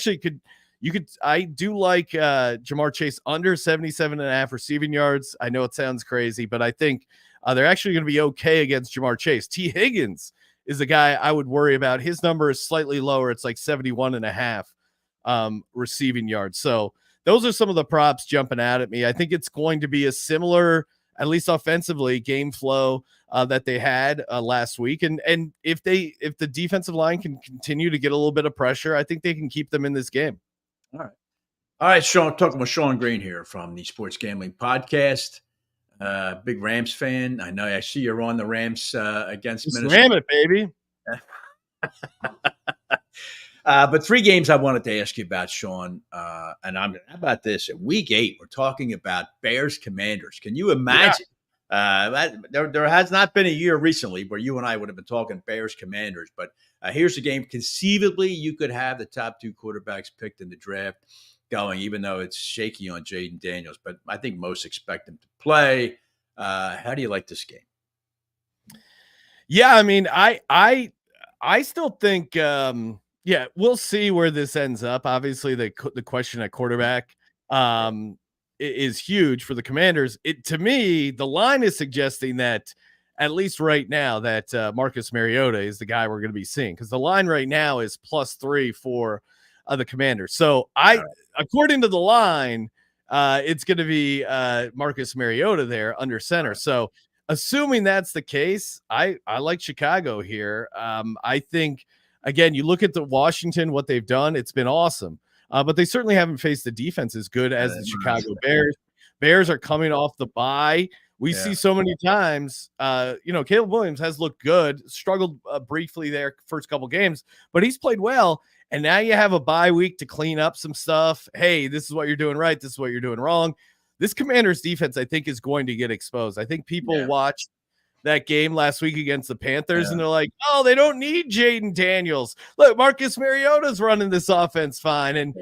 do like Jamar Chase under 77.5 receiving yards. I know it sounds crazy, but I think they're actually going to be okay against Jamar Chase. T. Higgins is the guy I would worry about. His number is slightly lower. It's like 71.5 receiving yards. So those are some of the props jumping out at me. I think it's going to be a similar, at least offensively, game flow that they had last week. And if the defensive line can continue to get a little bit of pressure, I think they can keep them in this game. All right, Sean, talking with Sean Green here from the Sports Gambling Podcast. Big Rams fan. I see you're on the Rams against Minnesota. Ram it, baby. But 3 games I wanted to ask you about, Sean. And how about this? At week 8, we're talking about Bears Commanders. Can you imagine? There has not been a year recently where you and I would have been talking Bears Commanders. But here's the game. Conceivably, you could have the top 2 quarterbacks picked in the draft going, even though it's shaky on Jaden Daniels. But I think most expect him to play. How do you like this game? Yeah, I mean, I still think yeah, we'll see where this ends up. Obviously, the question at quarterback is huge for the Commanders. To me, the line is suggesting that, at least right now, that Marcus Mariota is the guy we're going to be seeing, because the line right now is +3 for the Commanders. So according to the line, it's going to be Marcus Mariota there under center. So assuming that's the case, I like Chicago here. I think, again, you look at the Washington, what they've done, it's been awesome. but they certainly haven't faced a defense as good as the Chicago Bears. Bears are coming off the bye. We see so many times, Caleb Williams has looked good, struggled briefly there first couple games, but he's played well. And now you have a bye week to clean up some stuff. Hey, this is what you're doing right. This is what you're doing wrong. This Commanders defense, I think, is going to get exposed. I think people watched that game last week against the Panthers and they're like, oh, they don't need Jaden Daniels. Look, Marcus Mariota's running this offense fine. And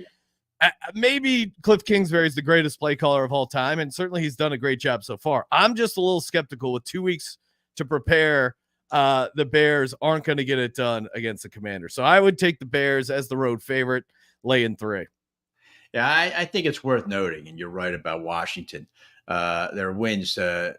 maybe Cliff Kingsbury is the greatest play caller of all time, and certainly he's done a great job so far. I'm just a little skeptical with 2 weeks to prepare. The Bears aren't going to get it done against the Commanders. So I would take the Bears as the road favorite, laying 3. Yeah, I think it's worth noting, and you're right about Washington. Their wins, the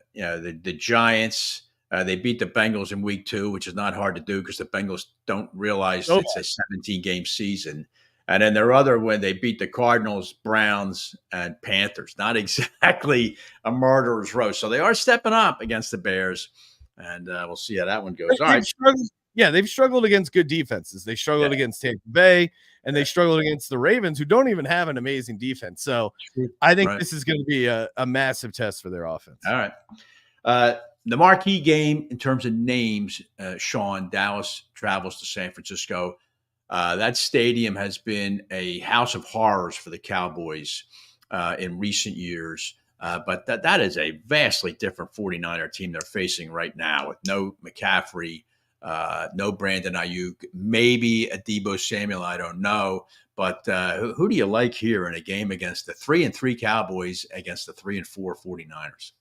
Giants, they beat the Bengals in week 2, which is not hard to do because the Bengals don't realize it's a 17-game season. And then their other win, they beat the Cardinals, Browns, and Panthers. Not exactly a murderer's row. So they are stepping up against the Bears, and we'll see how that one goes. All right. They've struggled against good defenses. They struggled against Tampa Bay, and they struggled against the Ravens, who don't even have an amazing defense. So I think this is going to be a massive test for their offense. All right. The marquee game in terms of names, Sean, Dallas travels to San Francisco. That stadium has been a house of horrors for the Cowboys in recent years. But that is a vastly different 49er team they're facing right now with no McCaffrey, no Brandon Ayuk, maybe a Deebo Samuel, I don't know. But who do you like here in a game against the 3-3 Cowboys against the 3-4 49ers?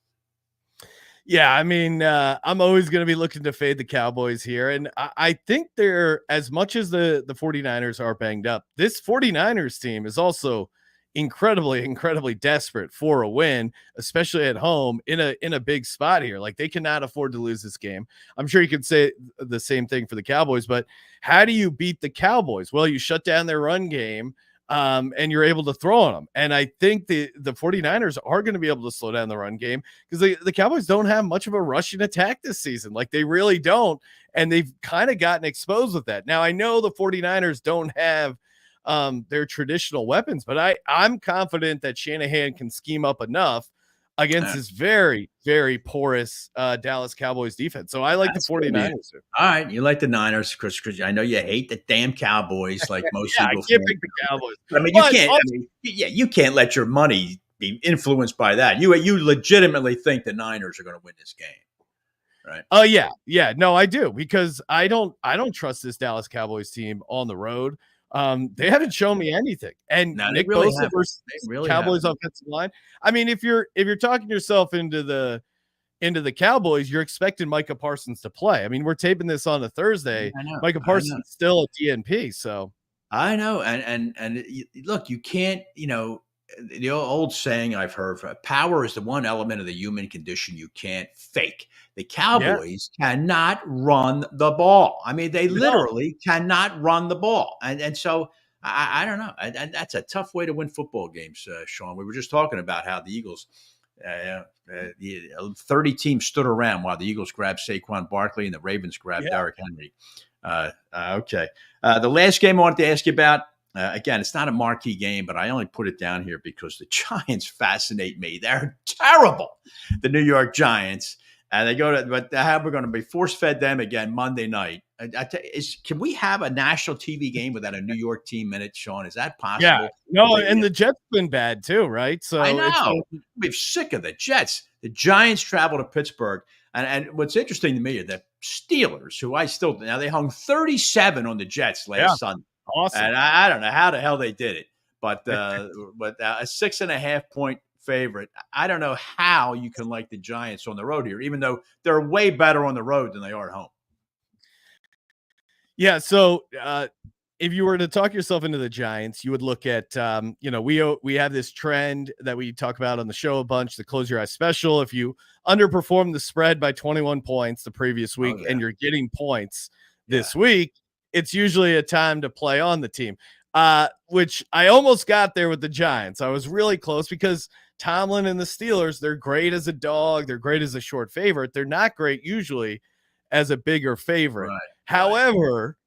Yeah, I mean, I'm always going to be looking to fade the Cowboys here. And I think they're, as much as the 49ers are banged up, this 49ers team is also incredibly desperate for a win, especially at home in a big spot here. Like, they cannot afford to lose this game. I'm sure you could say the same thing for the Cowboys, but how do you beat the Cowboys? Well, you shut down their run game. And you're able to throw on them. And I think the 49ers are going to be able to slow down the run game because the Cowboys don't have much of a rushing attack this season. Like, they really don't. And they've kind of gotten exposed with that. Now, I know the 49ers don't have their traditional weapons, but I'm confident that Shanahan can scheme up enough against this very, very porous Dallas Cowboys defense. So I like the 49ers. All right. You like the Niners, Chris. I know you hate the damn Cowboys like most I Eagle can't fans. pick the Cowboys. I mean, you can't let your money be influenced by that. You legitimately think the Niners are going to win this game, right? Oh, yeah. No, I do, because I don't trust this Dallas Cowboys team on the road. They haven't shown me anything. And Nick Bosa versus Cowboys offensive line. I mean, if you're talking yourself into the Cowboys, you're expecting Micah Parsons to play. I mean, we're taping this on a Thursday. Micah Parsons is still a DNP. So I know. And look, you can't, the old saying I've heard, power is the one element of the human condition you can't fake. The Cowboys cannot run the ball. I mean, they literally cannot run the ball. And so I don't know. And that's a tough way to win football games, Sean. We were just talking about how the Eagles, 30 teams stood around while the Eagles grabbed Saquon Barkley and the Ravens grabbed Derrick Henry. Okay. The last game I wanted to ask you about, again, it's not a marquee game, but I only put it down here because the Giants fascinate me. They're terrible, the New York Giants. And they go to, but we're going to be force-fed them again Monday night. Can we have a national TV game without a New York team in it, Sean? Is that possible? Yeah. No, and the Jets have been bad too, right? So I know. We're sick of the Jets. The Giants travel to Pittsburgh. And what's interesting to me are the Steelers, who they hung 37 on the Jets last Sunday. Awesome. And I don't know how the hell they did it, but a 6.5-point favorite. I don't know how you can like the Giants on the road here, even though they're way better on the road than they are at home. Yeah. So if you were to talk yourself into the Giants, you would look at, we have this trend that we talk about on the show a bunch, the close your eyes special. If you underperform the spread by 21 points the previous week and you're getting points this week, it's usually a time to play on the team, which I almost got there with the Giants. I was really close because Tomlin and the Steelers, they're great as a dog. They're great as a short favorite. They're not great usually as a bigger favorite. Right. However,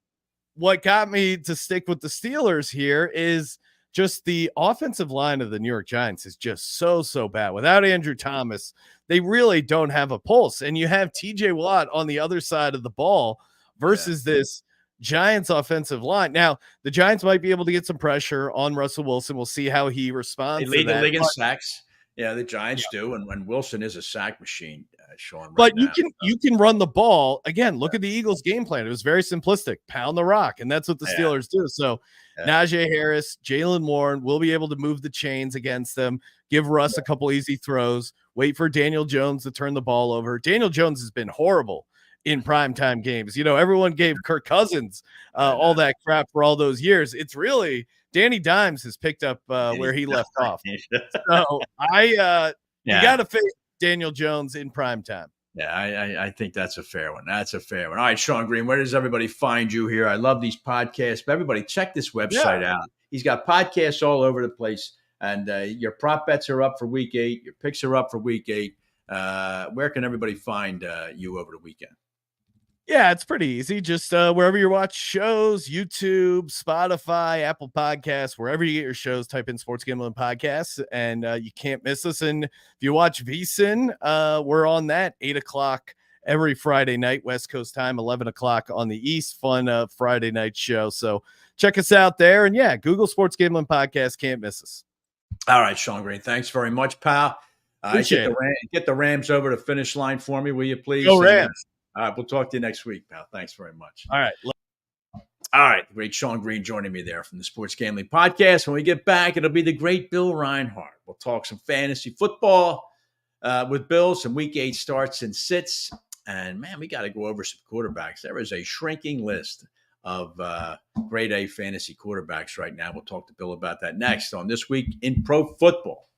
what got me to stick with the Steelers here is just the offensive line of the New York Giants is just so bad. Without Andrew Thomas, they really don't have a pulse. And you have TJ Watt on the other side of the ball versus this Giants offensive line. Now, the Giants might be able to get some pressure on Russell Wilson. We'll see how he responds. They lead the league in sacks. Yeah, the Giants do, and Wilson is a sack machine, Sean. But you can run the ball. Again, look at the Eagles' game plan. It was very simplistic. Pound the rock, and that's what the Steelers do. So Najee Harris, Jalen Warren will be able to move the chains against them, give Russ a couple easy throws, wait for Daniel Jones to turn the ball over. Daniel Jones has been horrible in primetime games. Everyone gave Kirk Cousins all that crap for all those years. It's really Danny Dimes has picked up where he left off. So you got to face Daniel Jones in primetime. Yeah, I think that's a fair one. That's a fair one. All right, Sean Green, where does everybody find you here? I love these podcasts, but everybody check this website out. He's got podcasts all over the place, and your prop bets are up for week 8. Your picks are up for week 8. Where can everybody find you over the weekend? Yeah, it's pretty easy. Just wherever you watch shows, YouTube, Spotify, Apple Podcasts, wherever you get your shows, type in Sports Gambling Podcasts, and you can't miss us. And if you watch VSiN, we're on that 8 o'clock every Friday night, West Coast time, 11 o'clock on the East. Fun Friday night show. So check us out there. And Google Sports Gambling Podcast. Can't miss us. All right, Sean Green. Thanks very much, pal. Get the Rams over the finish line for me, will you please? Go Rams. All right, we'll talk to you next week, pal. Thanks very much. All right. All right, great Sean Green joining me there from the Sports Gambling Podcast. When we get back, it'll be the great Bill Reinhardt. We'll talk some fantasy football with Bill, some Week 8 starts and sits. And, man, we got to go over some quarterbacks. There is a shrinking list of grade A fantasy quarterbacks right now. We'll talk to Bill about that next on This Week in Pro Football.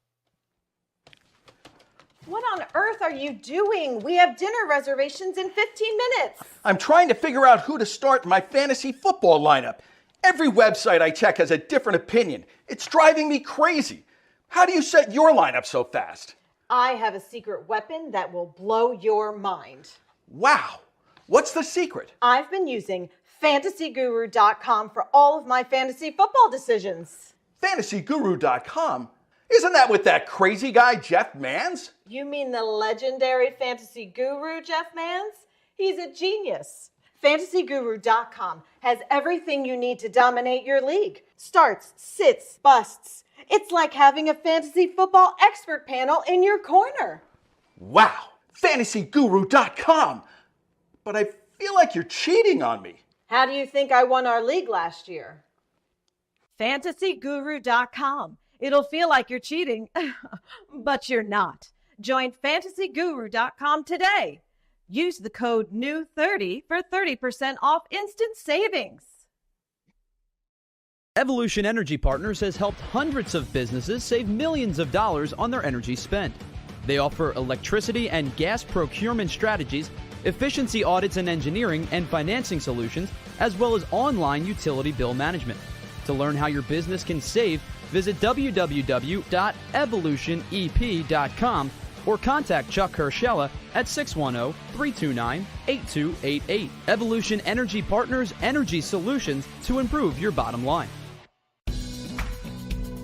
What on earth are you doing? We have dinner reservations in 15 minutes. I'm trying to figure out who to start in my fantasy football lineup. Every website I check has a different opinion. It's driving me crazy. How do you set your lineup so fast? I have a secret weapon that will blow your mind. Wow. What's the secret? I've been using fantasyguru.com for all of my fantasy football decisions. Fantasyguru.com? Isn't that with that crazy guy, Jeff Mans? You mean the legendary fantasy guru, Jeff Mans? He's a genius. Fantasyguru.com has everything you need to dominate your league. Starts, sits, busts. It's like having a fantasy football expert panel in your corner. Wow, fantasyguru.com. But I feel like you're cheating on me. How do you think I won our league last year? Fantasyguru.com. It'll feel like you're cheating, but you're not. Join fantasyguru.com today. Use the code NEW30 for 30% off instant savings. Evolution Energy Partners has helped hundreds of businesses save millions of dollars on their energy spent. They offer electricity and gas procurement strategies, efficiency audits and engineering and financing solutions, as well as online utility bill management. To learn how your business can save, visit www.evolutionep.com or contact Chuck Herschella at 610-329-8288. Evolution Energy Partners, energy solutions to improve your bottom line.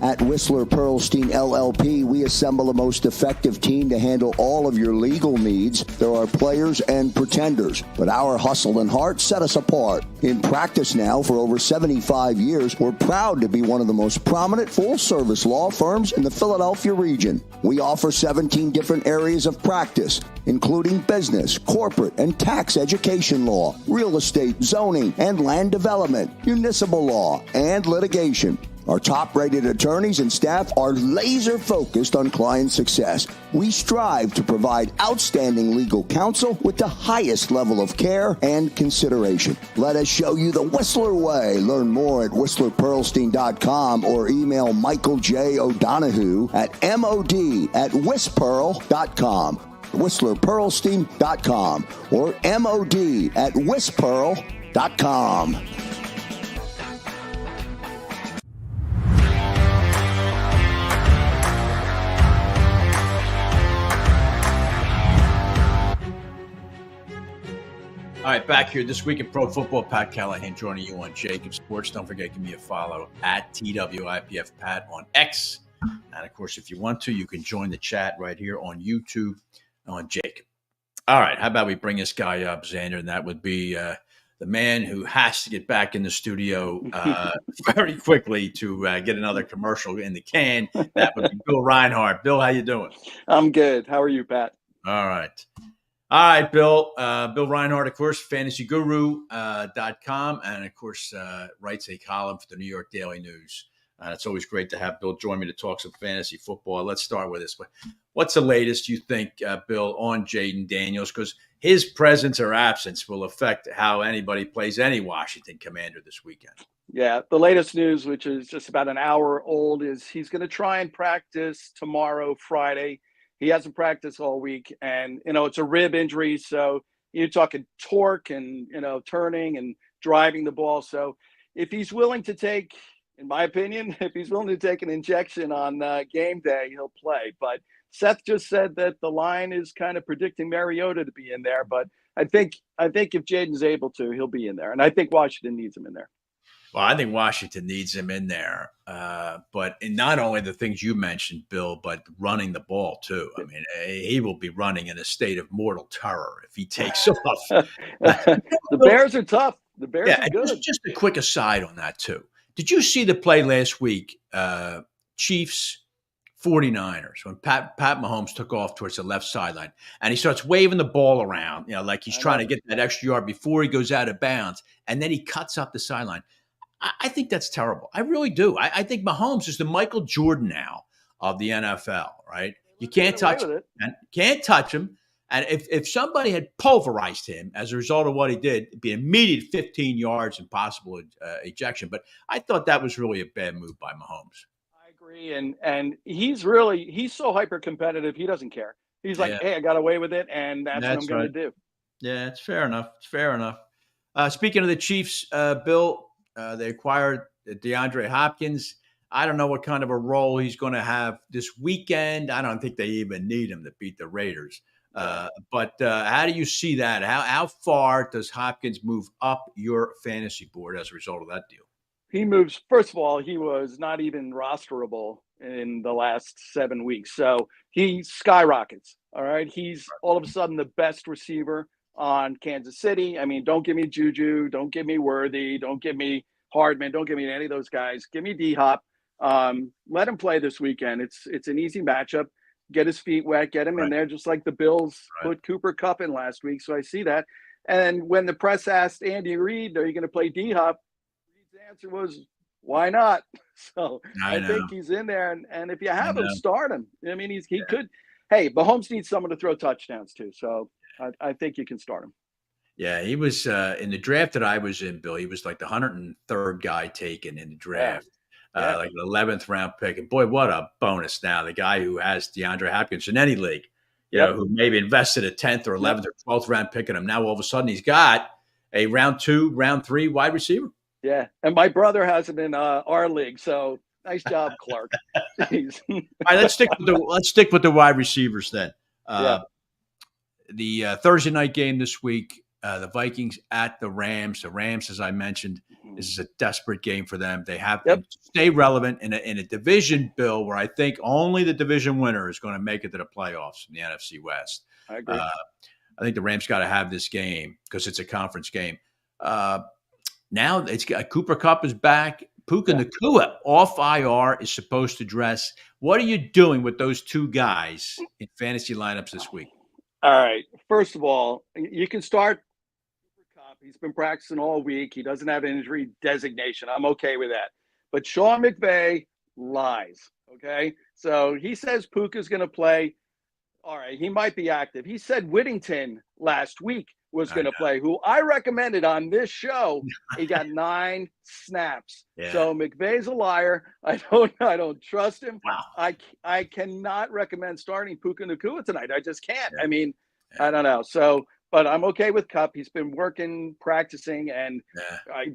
At Whistler Pearlstein LLP, we assemble the most effective team to handle all of your legal needs. There are players and pretenders, but our hustle and heart set us apart. In practice now for over 75 years, we're proud to be one of the most prominent full-service law firms in the Philadelphia region. We offer 17 different areas of practice, including business, corporate, and tax education law, real estate, zoning, and land development, municipal law, and litigation. Our top-rated attorneys and staff are laser-focused on client success. We strive to provide outstanding legal counsel with the highest level of care and consideration. Let us show you the Whistler way. Learn more at WhistlerPearlstein.com or email Michael J. O'Donohue at mod@whistpearl.com. WhistlerPearlstein.com or mod@whistpearl.com. All right, back here this week in pro football. Pat Callahan joining you on JAKIB Sports. Don't forget, give me a follow at TWIPF Pat on X. And, of course, if you want to, you can join the chat right here on YouTube on JAKIB. All right, how about we bring this guy up, Xander, and that would be the man who has to get back in the studio very quickly to get another commercial in the can. That would be Bill Reinhardt. Bill, how you doing? I'm good. How are you, Pat? All right. All right, Bill. Bill Reinhardt, of course, fantasyguru.com, and, of course, writes a column for the New York Daily News. It's always great to have Bill join me to talk some fantasy football. Let's start with this. What's the latest, you think, Bill, on Jaden Daniels? Because his presence or absence will affect how anybody plays any Washington Commander this weekend. Yeah, the latest news, which is just about an hour old, is he's going to try and practice tomorrow, Friday. He hasn't practiced all week, and, it's a rib injury, so you're talking torque and, turning and driving the ball. So if he's willing to take, in my opinion, if he's willing to take an injection on game day, he'll play. But Seth just said that the line is kind of predicting Mariota to be in there, but I think if Jaden's able to, he'll be in there, and I think Washington needs him in there. Well, I think Washington needs him in there, but in not only the things you mentioned, Bill, but running the ball too. I mean, he will be running in a state of mortal terror if he takes off. The Bears are tough. The Bears are good. Just a quick aside on that too. Did you see the play last week, Chiefs 49ers, when Pat Mahomes took off towards the left sideline and he starts waving the ball around, like he's trying to get that extra yard before he goes out of bounds, and then he cuts up the sideline. I think that's terrible. I really do. I think Mahomes is the Michael Jordan now of the NFL, right? You can't touch him. Can't touch him. And if somebody had pulverized him as a result of what he did, it'd be an immediate 15 yards and possible ejection. But I thought that was really a bad move by Mahomes. I agree. And he's so hyper competitive. He doesn't care. He's like, hey, I got away with it, and that's what I'm going to do. Yeah, it's fair enough. It's fair enough. Speaking of the Chiefs, Bill, they acquired DeAndre Hopkins. I don't know what kind of a role he's going to have this weekend. I don't think they even need him to beat the Raiders. But how do you see that? How far does Hopkins move up your fantasy board as a result of that deal? He moves. First of all, he was not even rosterable in the last 7 weeks. So he skyrockets. All right. He's all of a sudden the best receiver on Kansas City. I mean, don't give me Juju. Don't give me Worthy. Don't give me Hardman. Don't give me any of those guys. Give me D-Hop. Let him play this weekend. It's an easy matchup. Get his feet wet. Get him in there, just like the Bills put Cooper Kupp in last week. So I see that. And when the press asked Andy Reid, are you going to play D-Hop? Reid's answer was, why not? So I think he's in there. And if you have him, start him. I mean, he could. Hey, Mahomes needs someone to throw touchdowns to. So I think you can start him. Yeah, he was in the draft that I was in, Bill. He was like the 103rd guy taken in the draft, like an 11th round pick. And boy, what a bonus now. The guy who has DeAndre Hopkins in any league, you know, who maybe invested a 10th or 11th or 12th round pick in him. Now all of a sudden he's got a round 2, round 3 wide receiver. Yeah. And my brother has him in our league. So nice job, Clark. All right, let's stick with the wide receivers then. The Thursday night game this week, the Vikings at the Rams. The Rams, as I mentioned, this is a desperate game for them. They have to stay relevant in a division, Bill, where I think only the division winner is going to make it to the playoffs in the NFC West. I agree. I think the Rams got to have this game because it's a conference game. Now it's got Cooper Kupp is back. Puka Nacua off IR is supposed to dress. What are you doing with those two guys in fantasy lineups this week? All right. First of all, you can start Cooper Kupp. He's been practicing all week. He doesn't have an injury designation. I'm okay with that. But Sean McVay lies. Okay. So he says Puka's going to play. All right. He might be active. He said Whittington last week was going to play, who I recommended on this show. He got 9 snaps. So McVay's a liar. I don't trust him. Wow. I cannot recommend starting Puka Nacua tonight. I just can't. I mean, I don't know. So, but I'm okay with Kupp. He's been working, practicing, and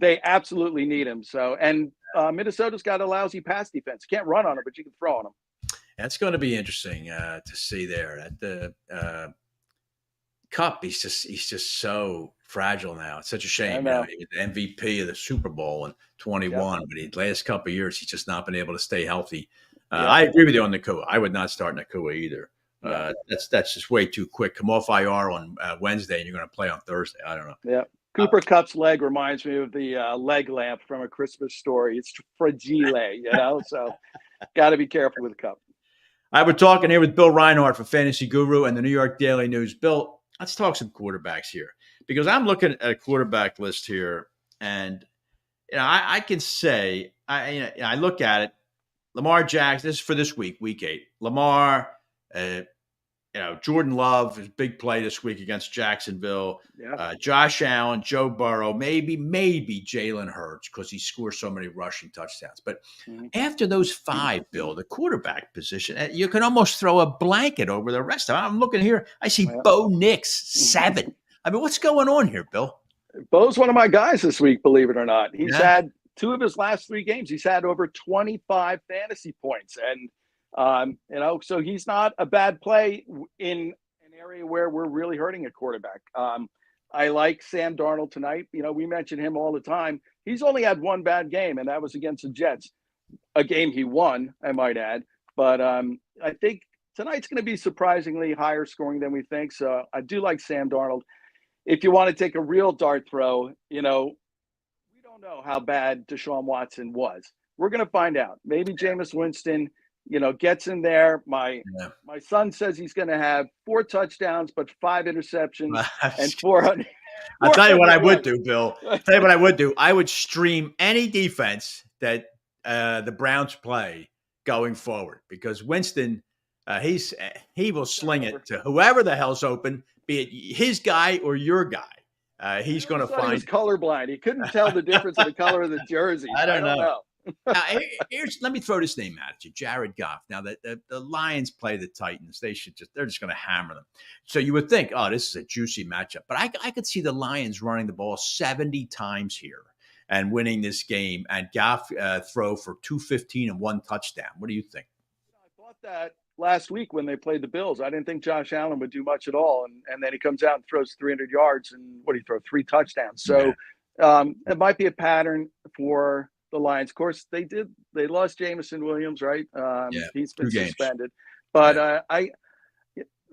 they absolutely need him. So, and Minnesota's got a lousy pass defense. Can't run on him, but you can throw on him. That's going to be interesting to see there. Cup, he's just so fragile now. It's such a shame. know. He was the MVP of the Super Bowl in 21, but the last couple of years, he's just not been able to stay healthy. I agree with you on Nakua. I would not start Nakua either. That's just way too quick. Come off IR on Wednesday, and you're going to play on Thursday. I don't know. Yeah. Cooper Kupp's leg reminds me of the leg lamp from A Christmas Story. It's fragile, so got to be careful with Kupp. We're talking here with Bill Reinhardt for Fantasy Guru and the New York Daily News. Bill, let's talk some quarterbacks here, because I'm looking at a quarterback list here, and I can say I look at it. Lamar Jackson. This is for this week, week 8. Lamar. Jordan Love, his big play this week against Jacksonville. Yeah. Josh Allen, Joe Burrow, maybe Jalen Hurts, because he scores so many rushing touchdowns. But after those 5, Bill, the quarterback position, you can almost throw a blanket over the rest of them. I'm looking here. I see Bo Nix, 7. I mean, what's going on here, Bill? Bo's one of my guys this week, believe it or not. He's had 2 of his last 3 games. He's had over 25 fantasy points. And so he's not a bad play in an area where we're really hurting a quarterback. I like Sam Darnold tonight. We mention him all the time. He's only had 1 bad game, and that was against the Jets, a game he won, I might add. But I think tonight's going to be surprisingly higher scoring than we think. So I do like Sam Darnold. If you want to take a real dart throw, we don't know how bad Deshaun Watson was. We're going to find out. Maybe Jameis Winston gets in there. My son says he's going to have 4 touchdowns, but 5 interceptions and 400. I'll tell you what I would do, Bill. I would stream any defense that the Browns play going forward, because Winston, he will sling it to whoever the hell's open, be it his guy or your guy. He's going to find. He was colorblind. He couldn't tell the difference in the color of the jersey. I don't know. Now, let me throw this name at you, Jared Goff. Now, the Lions play the Titans. They're just going to hammer them. So you would think, this is a juicy matchup. But I could see the Lions running the ball 70 times here and winning this game, and Goff throw for 215 and 1 touchdown. What do you think? I thought that last week when they played the Bills. I didn't think Josh Allen would do much at all, and then he comes out and throws 300 yards and what do you throw? 3 touchdowns. So it might be a pattern for the Lions. Of course, they lost Jameson Williams, right? He's been suspended. But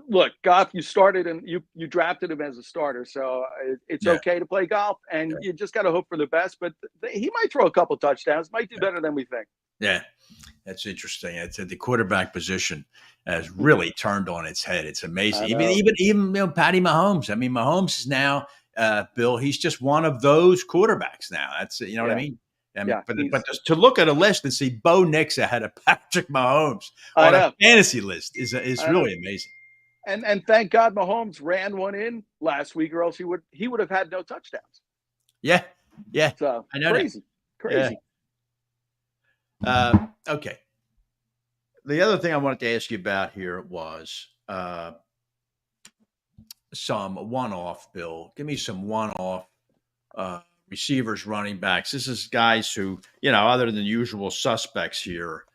look, Goff, you started and you drafted him as a starter, so it's okay to play Goff, and you just got to hope for the best. But he might throw a couple touchdowns, might do better than we think. Yeah, that's interesting. It's the quarterback position has really turned on its head. It's amazing. Even Patty Mahomes. I mean, Mahomes is now, Bill. He's just one of those quarterbacks now. That's what I mean. But to look at a list and see Bo Nix ahead of Patrick Mahomes on a fantasy list is really amazing. And thank God Mahomes ran one in last week, or else he would have had no touchdowns. Yeah. So I know crazy. Okay. The other thing I wanted to ask you about here was some one-off, Bill. Give me some one-off receivers, running backs. This is guys who, other than the usual suspects here,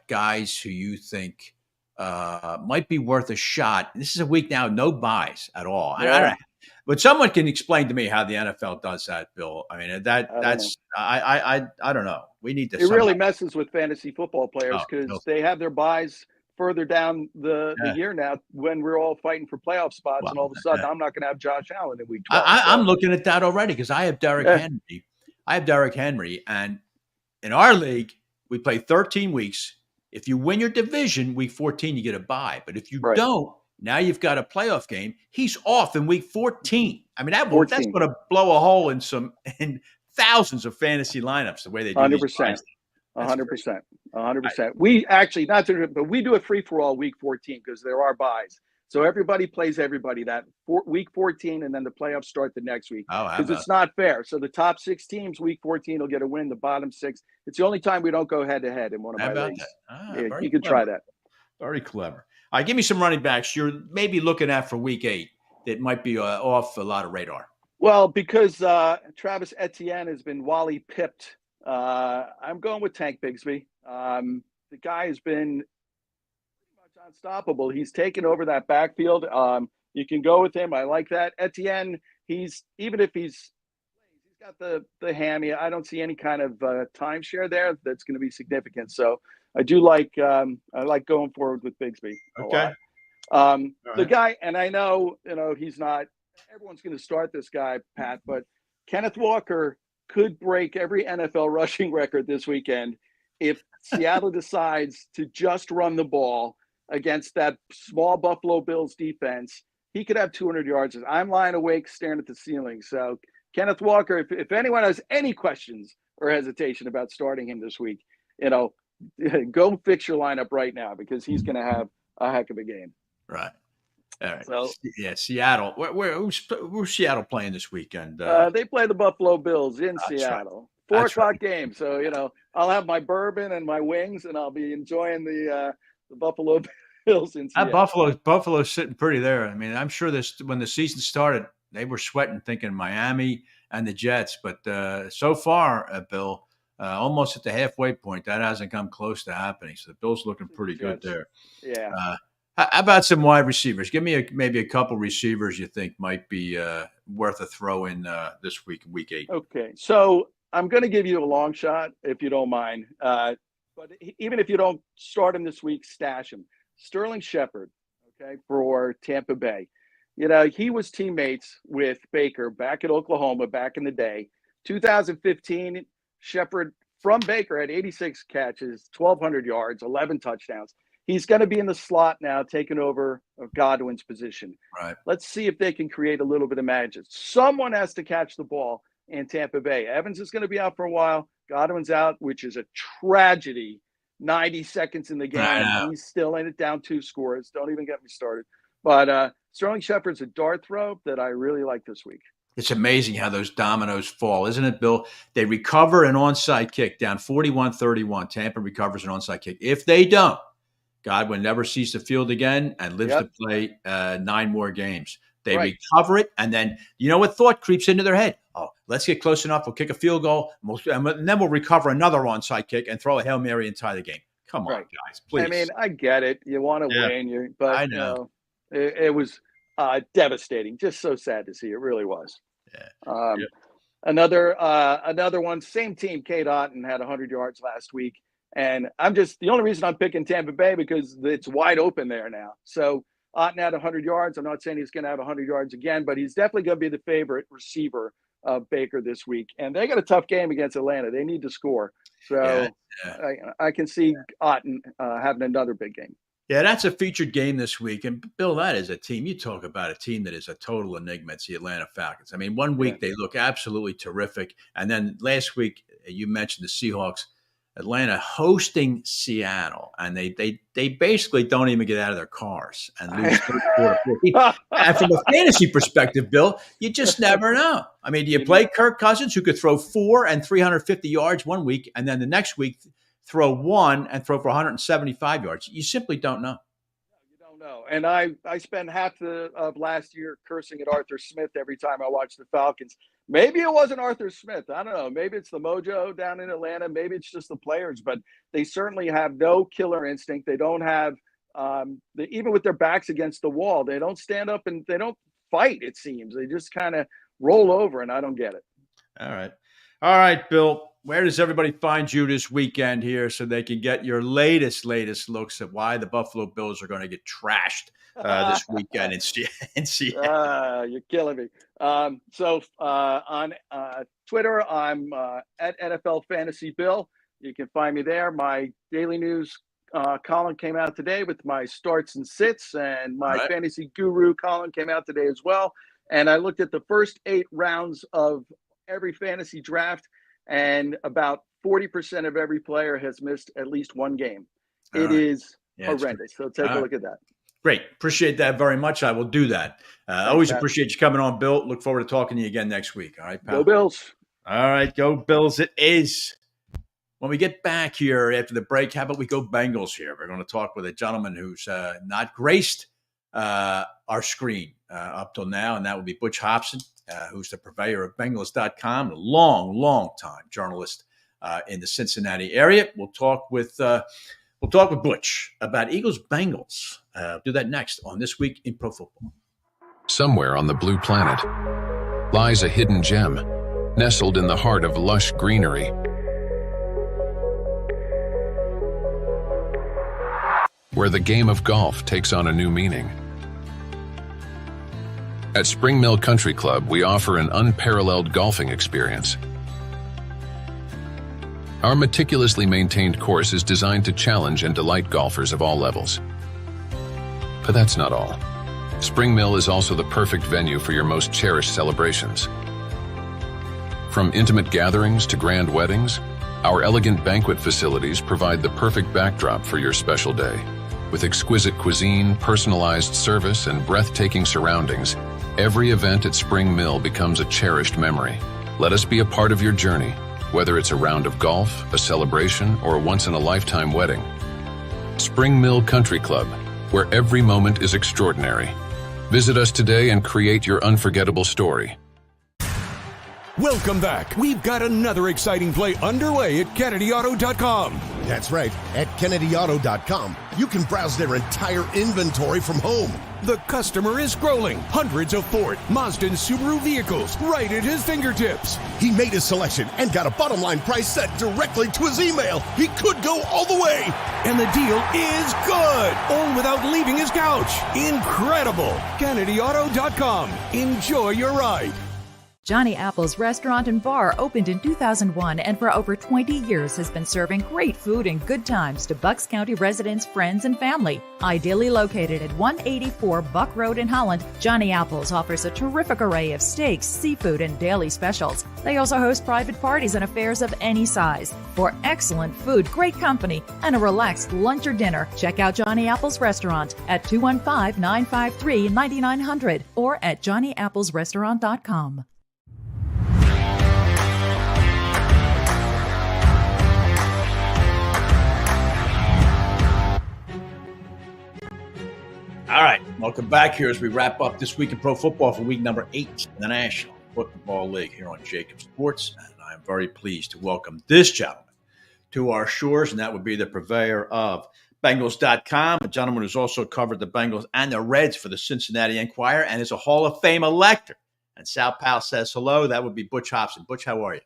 guys who you think might be worth a shot. This is a week now, no buys at all. I don't know. But someone can explain to me how the NFL does that, Bill. I mean, I don't know. We need to. It really messes with fantasy football players because they have their buys further down the year now when we're all fighting for playoff spots, and all of a sudden I'm not going to have Josh Allen in week 12. I'm looking at that already because I have Derrick Henry. I have Derrick Henry, and in our league, we play 13 weeks. If you win your division, week 14, you get a bye. But if you don't, now you've got a playoff game. He's off in week 14. I mean, that's going to blow a hole in thousands of fantasy lineups the way they do 100%. 100%. We actually, but we do a free-for-all week 14 because there are buys. So everybody plays everybody that week 14, and then the playoffs start the next week because it's not fair. So the top 6 teams, week 14, will get a win. The bottom 6. It's the only time we don't go head-to-head in one of my leagues. You can try that. Very clever. All right, give me some running backs you're maybe looking at for week 8 that might be off a lot of radar. Well, because Travis Etienne has been Wally pipped, I'm going with Tank Bigsby. The guy has been pretty much unstoppable. He's taken over that backfield. you can go with him. I like that. Etienne, even if he's got the hammy, I don't see any kind of timeshare there that's going to be significant. So I do like going forward with Bigsby a lot. The guy, and I know, he's not everyone's going to start this guy, Pat, but Kenneth Walker could break every NFL rushing record this weekend if Seattle decides to just run the ball against that small Buffalo Bills defense. He could have 200 yards. I'm lying awake staring at the ceiling. So Kenneth Walker, if anyone has any questions or hesitation about starting him this week, go fix your lineup right now because he's going to have a heck of a game. Right. All right. So, yeah, Seattle. Who's Seattle playing this weekend? They play the Buffalo Bills in Seattle. Right. 4 o'clock game. So, I'll have my bourbon and my wings, and I'll be enjoying the Buffalo Bills in Seattle. Buffalo's sitting pretty there. I mean, I'm sure when the season started, they were sweating thinking Miami and the Jets. But so far, Bill, almost at the halfway point, that hasn't come close to happening. So the Bills looking pretty good there. Yeah. How about some wide receivers? Give me maybe a couple receivers you think might be worth a throw in this week, week 8. Okay. So I'm going to give you a long shot, if you don't mind. But even if you don't start him this week, stash him. Sterling Shepard, okay, for Tampa Bay. He was teammates with Baker back at Oklahoma back in the day. 2015, Shepard from Baker had 86 catches, 1,200 yards, 11 touchdowns. He's going to be in the slot now, taking over Godwin's position. Right. Let's see if they can create a little bit of magic. Someone has to catch the ball in Tampa Bay. Evans is going to be out for a while. Godwin's out, which is a tragedy. 90 seconds in the game. He's still in it, down 2 scores. Don't even get me started. But Sterling Shepard's a dart throw that I really like this week. It's amazing how those dominoes fall, isn't it, Bill? They recover an onside kick down 41-31. Tampa recovers an onside kick. If they don't, Godwin never sees the field again and lives to play 9 more games. They recover it, and then you know what thought creeps into their head? Oh, let's get close enough. We'll kick a field goal, and then we'll recover another onside kick and throw a Hail Mary and tie the game. Come on, guys, please. I mean, I get it. You want to win, but I know. It was devastating. Just so sad to see. It really was. Yeah. Another one, same team, Kate Otten had 100 yards last week. And the only reason I'm picking Tampa Bay because it's wide open there now. So Otten had 100 yards. I'm not saying he's going to have 100 yards again, but he's definitely going to be the favorite receiver of Baker this week. And they got a tough game against Atlanta. They need to score. So I can see Otten having another big game. Yeah, that's a featured game this week. And Bill, that is a team. You talk about a team that is a total enigma. It's the Atlanta Falcons. I mean, one week they look absolutely terrific. And then last week, you mentioned the Seahawks. Atlanta hosting Seattle, and they basically don't even get out of their cars and lose 34-14. And from a fantasy perspective, Bill, you just never know. I mean, do you play Kirk Cousins, who could throw 4 and 350 yards one week, and then the next week throw 1 and throw for 175 yards? You simply don't know. You don't know. And I spent half of last year cursing at Arthur Smith every time I watched the Falcons. Maybe it wasn't Arthur Smith. I don't know. Maybe it's the mojo down in Atlanta. Maybe it's just the players, but they certainly have no killer instinct. They don't have, even with their backs against the wall, they don't stand up and they don't fight, it seems. They just kind of roll over, and I don't get it. All right, Bill. Where does everybody find you this weekend here so they can get your latest looks at why the Buffalo Bills are going to get trashed this weekend in Seattle? You're killing me. So on Twitter, I'm at NFL Fantasy Bill. You can find me there. My daily news column came out today with my starts and sits, and my Fantasy Guru column came out today as well. And I looked at the first 8 rounds of every fantasy draft, and about 40% of every player has missed at least 1 game. It is horrendous. So take a look at that. Great. Appreciate that very much. I will do that. Always appreciate you coming on, Bill. Look forward to talking to you again next week. All right, pal? Go Bills. All right, go Bills it is. When we get back here after the break, how about we go Bengals here? We're going to talk with a gentleman who's not graced our screen up till now, and that would be Butch Hopson, who's the purveyor of Bengals.com, a long time journalist in the Cincinnati area. We'll talk with Butch about Eagles-Bengals. Do that next on This Week in Pro Football. Somewhere on the blue planet lies a hidden gem, nestled in the heart of lush greenery. Where the game of golf takes on a new meaning. At Spring Mill Country Club, we offer an unparalleled golfing experience. Our meticulously maintained course is designed to challenge and delight golfers of all levels. But that's not all. Spring Mill is also the perfect venue for your most cherished celebrations. From intimate gatherings to grand weddings, our elegant banquet facilities provide the perfect backdrop for your special day. With exquisite cuisine, personalized service, and breathtaking surroundings, every event at Spring Mill becomes a cherished memory. Let us be a part of your journey, whether it's a round of golf, a celebration, or a once-in-a-lifetime wedding. Spring Mill Country Club, where every moment is extraordinary. Visit us today and create your unforgettable story. Welcome back. We've got another exciting play underway at KennedyAuto.com. That's right. At KennedyAuto.com, you can browse their entire inventory from home. The customer is scrolling hundreds of Ford, Mazda, and Subaru vehicles right at his fingertips. He made his selection and got a bottom line price set directly to his email. He could go all the way. And the deal is good, all without leaving his couch. Incredible. KennedyAuto.com. Enjoy your ride. Johnny Apple's Restaurant and Bar opened in 2001 and for over 20 years has been serving great food and good times to Bucks County residents, friends, and family. Ideally located at 184 Buck Road in Holland, Johnny Apple's offers a terrific array of steaks, seafood, and daily specials. They also host private parties and affairs of any size. For excellent food, great company, and a relaxed lunch or dinner, check out Johnny Apple's Restaurant at 215-953-9900 or at johnnyapplesrestaurant.com. All right, welcome back here as we wrap up this week in pro football for week number 8 in the National Football League here on JAKIB Sports. And I'm very pleased to welcome this gentleman to our shores, and that would be the purveyor of Bengals.com, a gentleman who's also covered the Bengals and the Reds for the Cincinnati Enquirer and is a Hall of Fame elector. And Sal Pal says hello. That would be Butch Hopson. Butch, how are you?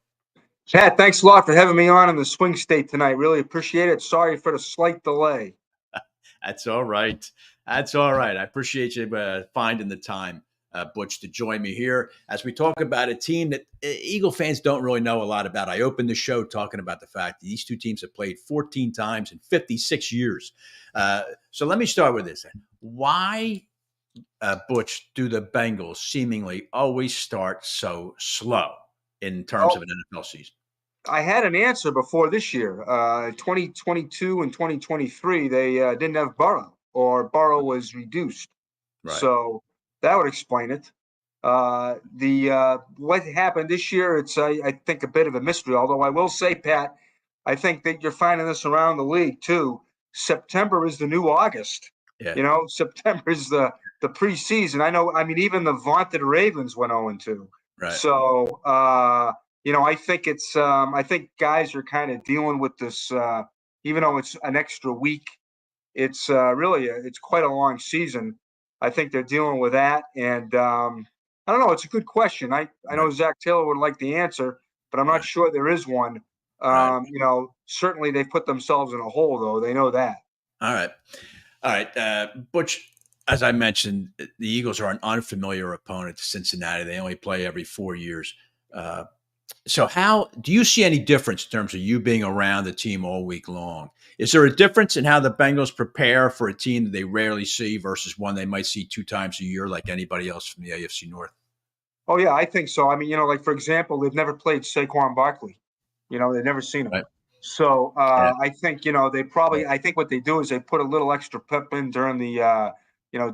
Pat, thanks a lot for having me on in the swing state tonight. Really appreciate it. Sorry for the slight delay. That's all right. That's all right. I appreciate you finding the time, Butch, to join me here as we talk about a team that Eagle fans don't really know a lot about. I opened the show talking about the fact that these two teams have played 14 times in 56 years. So let me start with this. Why, Butch, do the Bengals seemingly always start so slow in terms of an NFL season? I had an answer before this year. 2022 and 2023, they didn't have Burrow, or Burrow was reduced. Right. So that would explain it. What happened this year, it's, I think, a bit of a mystery. Although I will say, Pat, I think that you're finding this around the league, too. September is the new August. Yeah. You know, September is the preseason. I mean, even the vaunted Ravens went 0-2. Right. So, I think I think guys are kind of dealing with this, even though it's an extra week, it's really, it's quite a long season. I think they're dealing with that. And I don't know, it's a good question. I know Zach Taylor would like the answer, but I'm not sure there is one. Certainly they put themselves in a hole, though. They know that. All right. Butch, as I mentioned, the Eagles are an unfamiliar opponent to Cincinnati. They only play every 4 years. So how do you see any difference in terms of you being around the team all week long? Is there a difference in how the Bengals prepare for a team that they rarely see versus one they might see 2 times a year like anybody else from the AFC North? Oh, yeah, I think so. I mean, like, for example, they've never played Saquon Barkley. They've never seen him. Right. So I think, they probably – I think what they do is they put a little extra pep in during the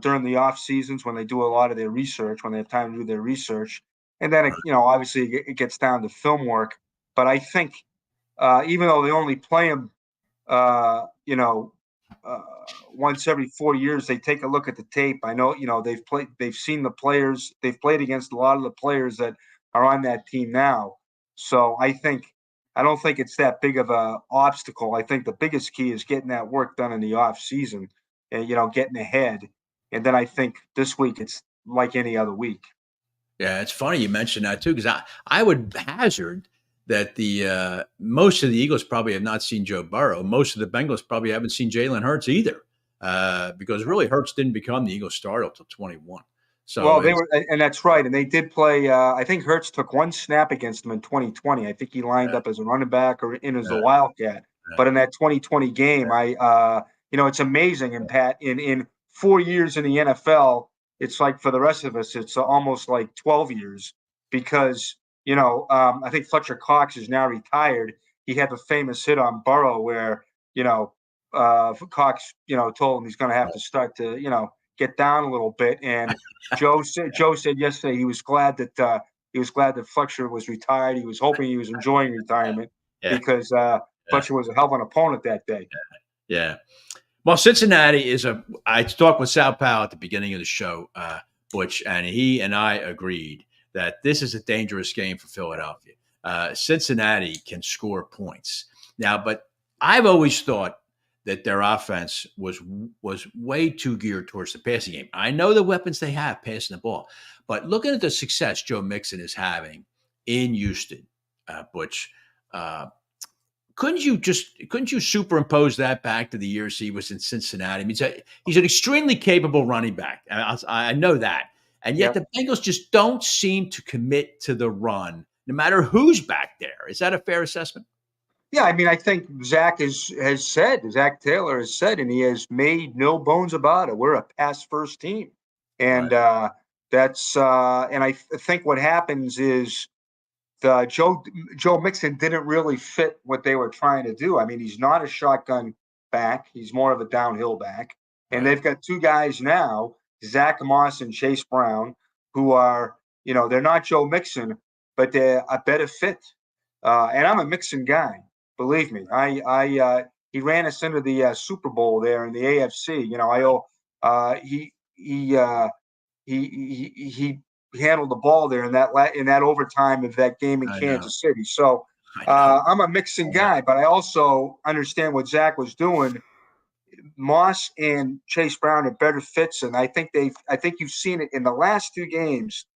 during the off seasons when they do a lot of their research, when they have time to do their research. And then, obviously it gets down to film work. But I think even though they only play him, once every 4 years, they take a look at the tape. I know, they've seen the players. They've played against a lot of the players that are on that team now. So I don't think it's that big of a obstacle. I think the biggest key is getting that work done in the off season and, getting ahead. And then I think this week it's like any other week. Yeah, it's funny you mentioned that too, because I would hazard that the most of the Eagles probably have not seen Joe Burrow. Most of the Bengals probably haven't seen Jalen Hurts either, because really Hurts didn't become the Eagles starter until 21. So Well, they were, and that's right. And they did play. I think Hurts took one snap against them in 2020. I think he lined up as a running back or in as a Wildcat. But in that 2020 game, it's amazing. And Pat, in 4 years in the NFL, it's like for the rest of us, it's almost like 12 years because I think Fletcher Cox is now retired. He had the famous hit on Burrow where Cox told him he's going to have to start to get down a little bit. And Joe said yesterday he was glad that Fletcher was retired. He was hoping he was enjoying retirement because Fletcher was a hell of an opponent that day. Yeah. Well, Cincinnati I talked with Sal Paolantonio at the beginning of the show, Butch, and he and I agreed that this is a dangerous game for Philadelphia. Cincinnati can score points now, but I've always thought that their offense was way too geared towards the passing game. I know the weapons they have passing the ball, but looking at the success Joe Mixon is having in Houston, Butch, couldn't you superimpose that back to the years he was in Cincinnati? I mean, he's an extremely capable running back. I know that. And yet the Bengals just don't seem to commit to the run, no matter who's back there. Is that a fair assessment? Yeah, I mean, I think Zach Zach Taylor has said, and he has made no bones about it. We're a pass-first team. And that's and I think what happens is Joe Mixon didn't really fit what they were trying to do. I mean, he's not a shotgun back. He's more of a downhill back. And they've got two guys now, Zach Moss and Chase Brown, who are, they're not Joe Mixon, but they're a better fit. And I'm a Mixon guy. Believe me, he ran us into the Super Bowl there in the AFC. He handled the ball there in that overtime of that game in Kansas City. So I'm a Mixon guy, but I also understand what Zach was doing. Moss and Chase Brown are better fits, and I think you've seen it in the last two games.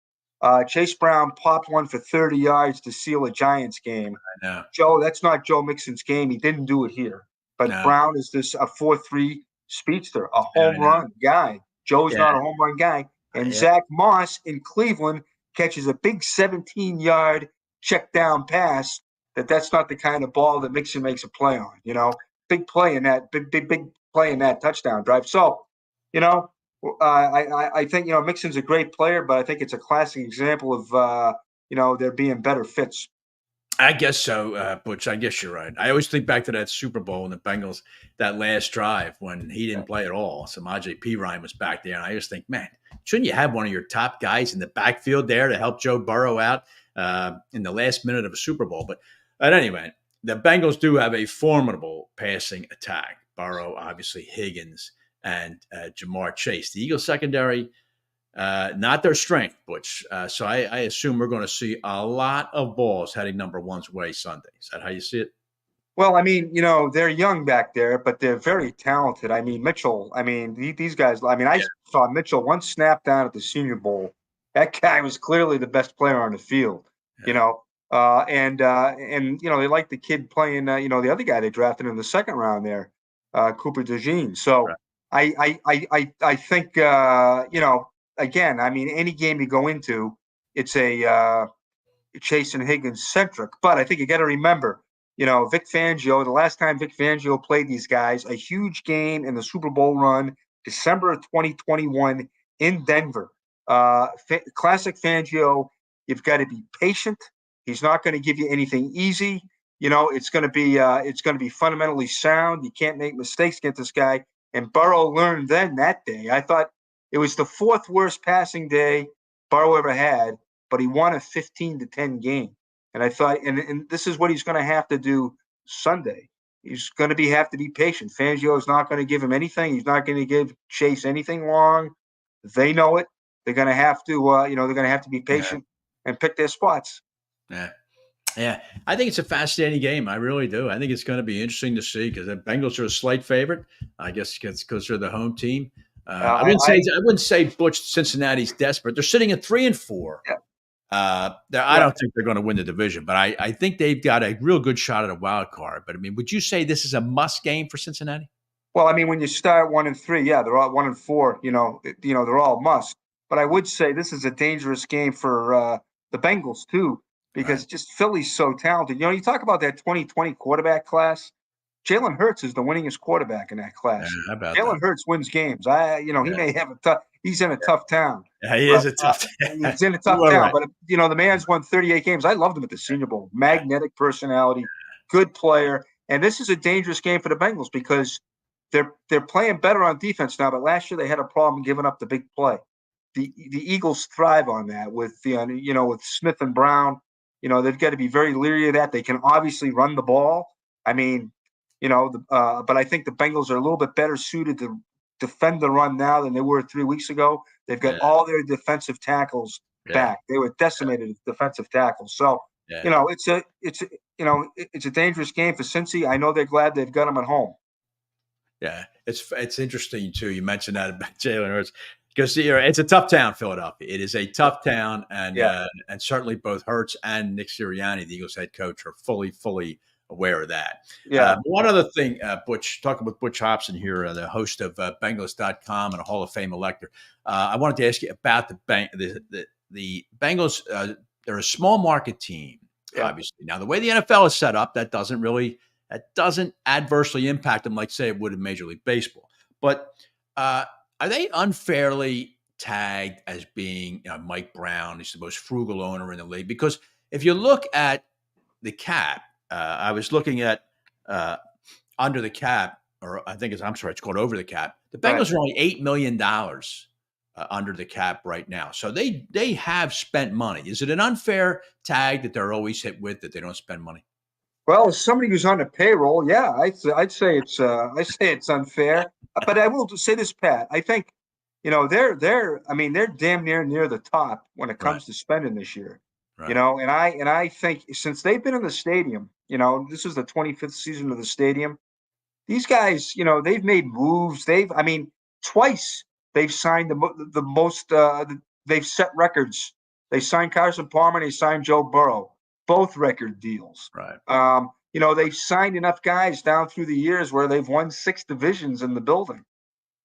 Chase Brown popped one for 30 yards to seal a Giants game. I know. Joe, that's not Joe Mixon's game. He didn't do it here. But Brown is a 4.3 speedster, a home run guy. Joe's not a home run guy. And Zach Moss in Cleveland catches a big 17-yard check down pass. That's not the kind of ball that Mixon makes a play on. Big play in that big play in that touchdown drive. So, I think Mixon's a great player, but I think it's a classic example of there being better fits. I guess so, Butch. I guess you're right. I always think back to that Super Bowl and the Bengals, that last drive when he didn't play at all. Samaje Perine was back there, and I just think, man, shouldn't you have one of your top guys in the backfield there to help Joe Burrow out in the last minute of a Super Bowl? But at any rate, the Bengals do have a formidable passing attack. Burrow, obviously, Higgins, and Jamar Chase. The Eagles secondary, not their strength, Butch. So I assume we're going to see a lot of balls heading number one's way Sunday. Is that how you see it? Well, I mean, they're young back there, but they're very talented. I mean, Mitchell, these guys, I saw Mitchell one snap down at the Senior Bowl. That guy was clearly the best player on the field, and they like the kid playing, the other guy they drafted in the second round there, Cooper DeJean. So I think, again, any game you go into, it's a Chase and Higgins centric. But I think you got to remember, Vic Fangio, the last time Vic Fangio played these guys, a huge game in the Super Bowl run, December of 2021 in Denver. Classic Fangio, you've got to be patient. He's not going to give you anything easy. It's going to be fundamentally sound. You can't make mistakes against this guy. And Burrow learned then that day. I thought it was the fourth worst passing day Burrow ever had, but he won a 15-10 game. And I thought, and this is what he's going to have to do Sunday. He's going to have to be patient. Fangio is not going to give him anything. He's not going to give Chase anything long. They know it. They're going to have to, they're going to have to be patient and pick their spots. Yeah. I think it's a fascinating game. I really do. I think it's going to be interesting to see because the Bengals are a slight favorite. I guess because they're the home team. I wouldn't say Butch Cincinnati's desperate. They're sitting at 3-4. Yeah. I don't think they're going to win the division, but I think they've got a real good shot at a wild card. But I mean, would you say this is a must game for Cincinnati? Well, I mean, when you start 1-3, yeah, they're all 1-4. They're all must. But I would say this is a dangerous game for the Bengals too, because just Philly's so talented. You talk about that 2020 quarterback class. Jalen Hurts is the winningest quarterback in that class. Yeah, how about Jalen Hurts wins games. He may have a tough. He's in a tough town. Yeah, he is a tough. He's in a tough town, but the man's won 38 games. I loved him at the Senior Bowl. Magnetic personality, good player, and this is a dangerous game for the Bengals because they're playing better on defense now. But last year they had a problem giving up the big play. The Eagles thrive on that with with Smith and Brown. They've got to be very leery of that. They can obviously run the ball. I mean. But I think the Bengals are a little bit better suited to defend the run now than they were 3 weeks ago. They've got all their defensive tackles back. They were decimated as defensive tackles. So, it's a dangerous game for Cincy. I know they're glad they've got them at home. Yeah, it's interesting too. You mentioned that about Jalen Hurts because it's a tough town, Philadelphia. It is a tough town, and certainly both Hurts and Nick Sirianni, the Eagles head coach, are fully aware of that. Yeah. One other thing, Butch, talking with Butch Hopson here, the host of Bengals.com and a Hall of Fame elector. I wanted to ask you about the Bengals. They're a small market team, obviously. Now, the way the NFL is set up, that doesn't adversely impact them like, say, it would in Major League Baseball. But are they unfairly tagged as being Mike Brown? He's the most frugal owner in the league. Because if you look at the cap, I was looking at under the cap, or it's called over the cap. The Bengals are only $8 million under the cap right now. So they have spent money. Is it an unfair tag that they're always hit with, that they don't spend money? Well, as somebody who's on the payroll, yeah, I'd say it's unfair. But I will say this, Pat. I think they're damn near the top when it comes to spending this year. Right. And I think since they've been in the stadium, this is the 25th season of the stadium. These guys, they've made moves. Twice they've signed the most. They've set records. They signed Carson Palmer and they signed Joe Burrow, both record deals. Right. They've signed enough guys down through the years where they've won 6 divisions in the building.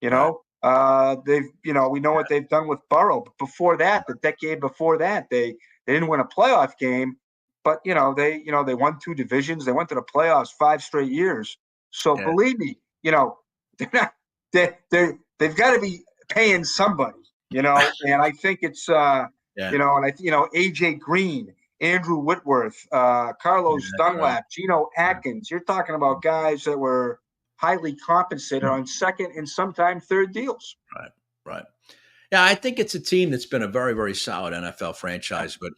We know what they've done with Burrow. But before that, the decade before that, They didn't win a playoff game, but they won 2 divisions. They went to the playoffs 5 straight years. So believe me, they've got to be paying somebody, and I think it's AJ Green, Andrew Whitworth, Carlos Dunlap, Geno Atkins. You're talking about guys that were highly compensated on second and sometimes third deals. Right. Yeah, I think it's a team that's been a very, very solid NFL franchise, but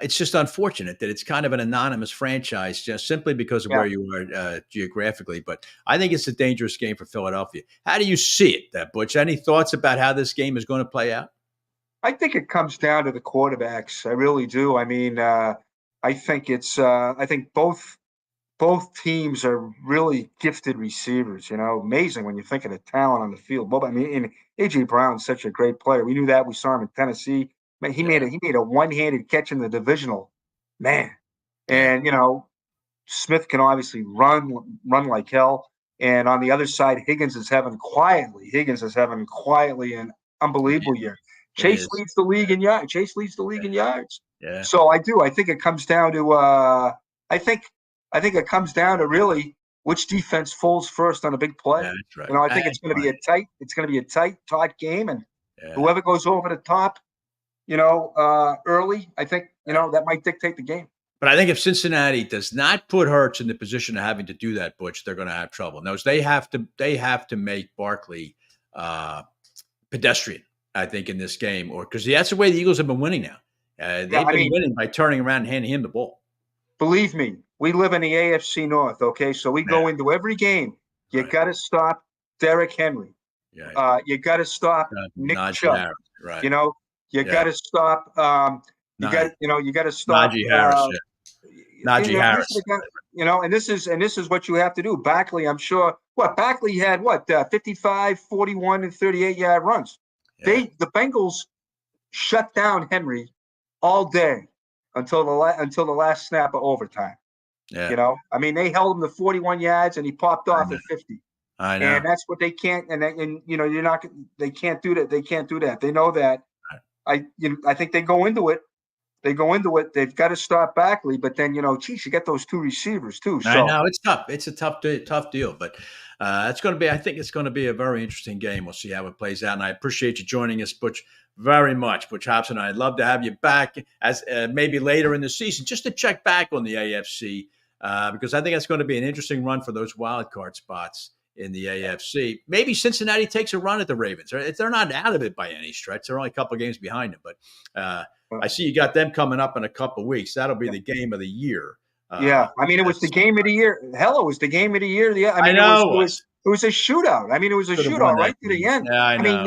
it's just unfortunate that it's kind of an anonymous franchise just simply because of where you are geographically. But I think it's a dangerous game for Philadelphia. How do you see it, Butch? Any thoughts about how this game is going to play out? I think it comes down to the quarterbacks. I really do. I mean, I think I think both teams are really gifted receivers. Amazing when you think of the talent on the field. And AJ Brown's such a great player. We knew that. We saw him in Tennessee. Man, he made a one-handed catch in the divisional, man. And Smith can obviously run like hell. And on the other side, Higgins is having quietly an unbelievable year. Chase leads the league in yards. Yeah. So I think it comes down to I think it comes down to really which defense falls first on a big play. Yeah, that's right. I think it's going to be a tight game, and whoever goes over the top, early, I think that might dictate the game. But I think if Cincinnati does not put Hurts in the position of having to do that, Butch, they're going to have trouble. Now, they have to make Barkley pedestrian, I think, in this game, or because that's the way the Eagles have been winning now. They've been winning by turning around and handing him the ball. Believe me, we live in the AFC North, okay? So we go into every game. You got to stop Derrick Henry. Yeah. You got to stop Nick Chubb. Harris, right. You got to stop. You got to stop Najee Harris. Najee Harris. and this is what you have to do. Barkley, I'm sure. Barkley had 55, 41, and 38-yard runs. Yeah. The Bengals shut down Henry all day until the last snap of overtime. Yeah. I mean, they held him to 41 yards and he popped off at 50. I know. And that's what they can't. And they can't do that. They can't do that. They know that. I think they go into it. They've got to stop Barkley, but then, you got those two receivers too. So I know it's tough. It's a tough deal, but it's going to be. I think it's going to be a very interesting game. We'll see how it plays out. And I appreciate you joining us, Butch, very much, Butch Hopson. I'd love to have you back as maybe later in the season, just to check back on the AFC, because I think it's going to be an interesting run for those wild card spots in the AFC. Maybe Cincinnati takes a run at the Ravens. They're not out of it by any stretch. They're only a couple of games behind them, but I see you got them coming up in a couple of weeks. That'll be the game of the year. I mean, it was the game of the year. Hell, it was the game of the year. I mean, I know. It was a shootout. I mean, it was a shootout right to the end. Yeah, I mean,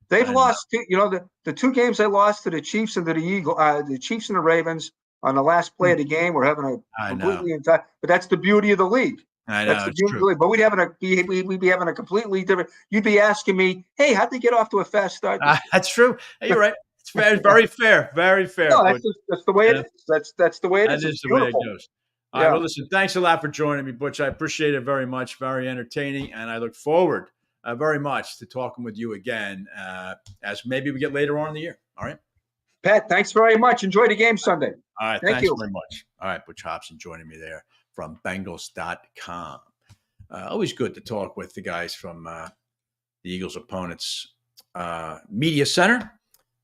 they've lost. The two games they lost to the Chiefs and to the Eagles, the Chiefs and the Ravens on the last play of the game. We're having a completely entire. But that's the beauty of the league. I know, that's the it's beauty of the league. But we'd be having a completely different. You'd be asking me, hey, how'd they get off to a fast start? That's true. Hey, you're right. It's very fair. Very fair. No, that's the way it is. That's the way it is. That is the way it goes. All right. Well, listen, thanks a lot for joining me, Butch. I appreciate it very much. Very entertaining. And I look forward very much to talking with you again as maybe we get later on in the year. All right. Pat, thanks very much. Enjoy the game Sunday. All right. Thank thanks you very much. All right. Butch Hopson joining me there from Bengals.com. Always good to talk with the guys from the Eagles' opponents media center.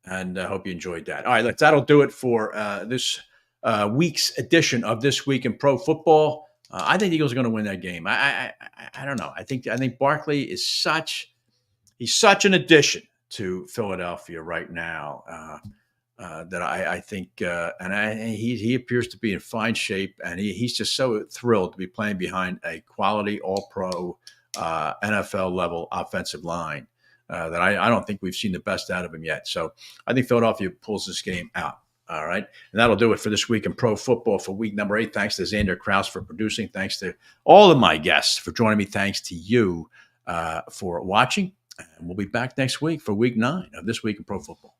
And I hope you enjoyed that. All right, that'll do it for this week's edition of This Week in Pro Football. I think the Eagles are going to win that game. I don't know. I think Barkley is such an addition to Philadelphia right now that I think he appears to be in fine shape, and he's just so thrilled to be playing behind a quality All-Pro NFL level offensive line. That I don't think we've seen the best out of him yet. So I think Philadelphia pulls this game out. All right. And that'll do it for This Week in Pro Football for week number 8. Thanks to Xander Krause for producing. Thanks to all of my guests for joining me. Thanks to you for watching. And we'll be back next week for week 9 of This Week in Pro Football.